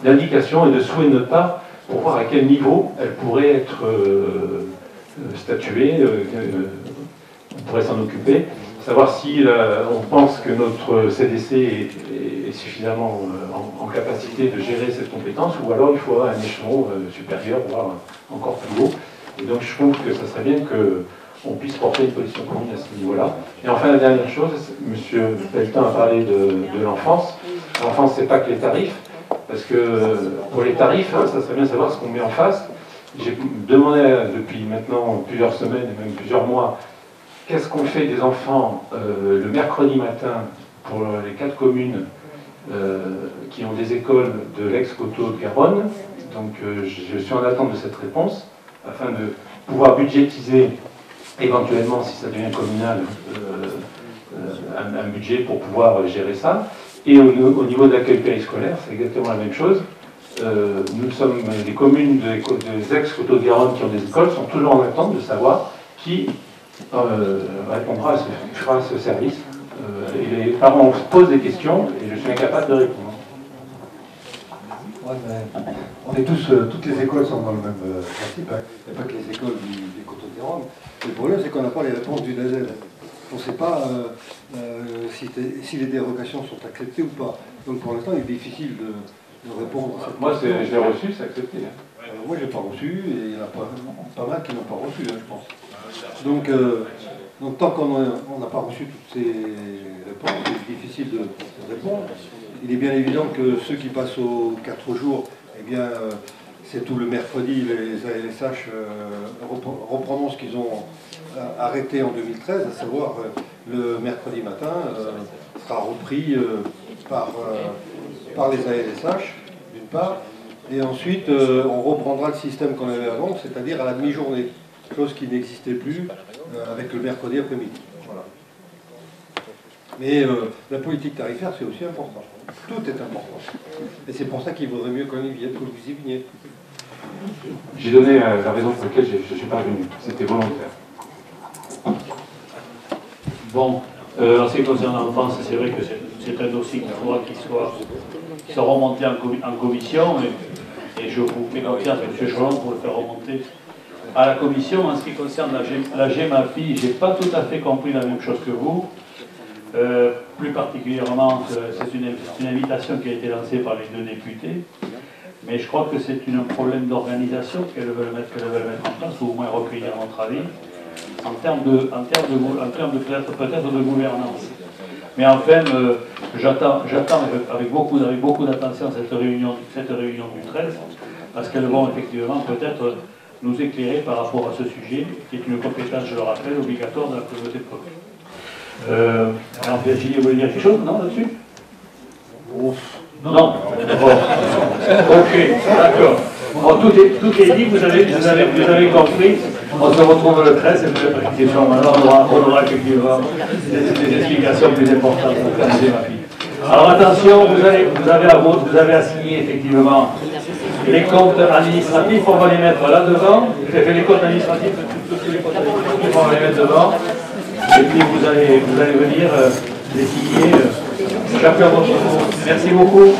[SPEAKER 8] d'indications et de souhaits de notre part pour voir à quel niveau elle pourrait être statuée, on pourrait s'en occuper, savoir si on pense que notre CDC est suffisamment en capacité de gérer cette compétence ou alors il faut un échelon supérieur, voire encore plus haut. Et donc je trouve que ça serait bien qu'on puisse porter une position commune à ce niveau-là. Et enfin, la dernière chose, M. Pelletin a parlé de l'enfance. L'enfance, c'est pas que les tarifs, parce que pour les tarifs, ça serait bien de savoir ce qu'on met en face. J'ai demandé depuis maintenant plusieurs semaines et même plusieurs mois, qu'est-ce qu'on fait des enfants le mercredi matin pour les 4 communes qui ont des écoles de l'ex-Coteau de Garonne. Donc je suis en attente de cette réponse, afin de pouvoir budgétiser éventuellement, si ça devient communal, un budget pour pouvoir gérer ça. Et au niveau de l'accueil périscolaire, c'est exactement la même chose. Nous sommes les communes des ex-Coteaux de Garonne qui ont des écoles sont toujours en attente de savoir qui répondra fera ce service. Et les parents posent des questions et je suis incapable de répondre.
[SPEAKER 15] Ouais, on est toutes les écoles sont dans le même principe. Hein. Il n'y a pas que les écoles des Coteaux de Garonne. Le problème, c'est qu'on n'a pas les réponses du DAZEL. On ne sait pas si les dérogations sont acceptées ou pas. Donc pour l'instant, il est difficile de répondre à cette question.
[SPEAKER 8] Moi, je l'ai reçu, c'est accepté. Hein.
[SPEAKER 15] Moi, je n'ai pas reçu, et il y en a pas mal qui n'ont pas reçu, hein, je pense. Donc tant qu'on n'a pas reçu toutes ces réponses, c'est difficile de répondre. Il est bien évident que ceux qui passent aux 4 jours, eh bien, c'est tout le mercredi, les ALSH reprendront ce qu'ils ont arrêté en 2013, à savoir le mercredi matin sera repris par les ALSH, d'une part, et ensuite on reprendra le système qu'on avait avant, c'est-à-dire à la demi-journée, chose qui n'existait plus avec le mercredi après-midi. Voilà. Mais la politique tarifaire, c'est aussi important. Tout est important. Et c'est pour ça qu'il vaudrait mieux qu'on y vienne, que vous y veniez.
[SPEAKER 8] J'ai donné la raison pour laquelle je ne suis pas venu. C'était volontaire.
[SPEAKER 1] Bon, en ce qui concerne l'enfance, c'est vrai que c'est un dossier qu'il faudra qu'il soit remonté en commission. Et je vous fais confiance, M. Cholon, pour le faire remonter à la commission. En ce qui concerne la GEMAPI, je n'ai pas tout à fait compris la même chose que vous. Plus particulièrement, c'est une invitation qui a été lancée par les 2 députés. Mais je crois que c'est un problème d'organisation qu'elles veulent mettre en place, ou au moins recueillir notre avis, en termes de peut-être de gouvernance. Mais enfin, j'attends avec beaucoup d'attention cette réunion du 13, parce qu'elles vont effectivement peut-être nous éclairer par rapport à ce sujet, qui est une compétence, je le rappelle, obligatoire dans la communauté de communes. Alors Virginie, vous voulez dire quelque chose, non, là-dessus? Non. Bon. Ok, d'accord. Bon, tout est dit, vous avez compris. On se retrouve le 13, c'est peut-être une question. Alors on aura effectivement des explications plus importantes pour faire des GEMAPI. Alors attention, vous avez assigné effectivement les comptes administratifs, on va les mettre là devant. J'ai fait les comptes administratifs, tous les comptes administratifs, on va les mettre devant. Et puis vous allez venir les signer chacun votre tour. Merci beaucoup.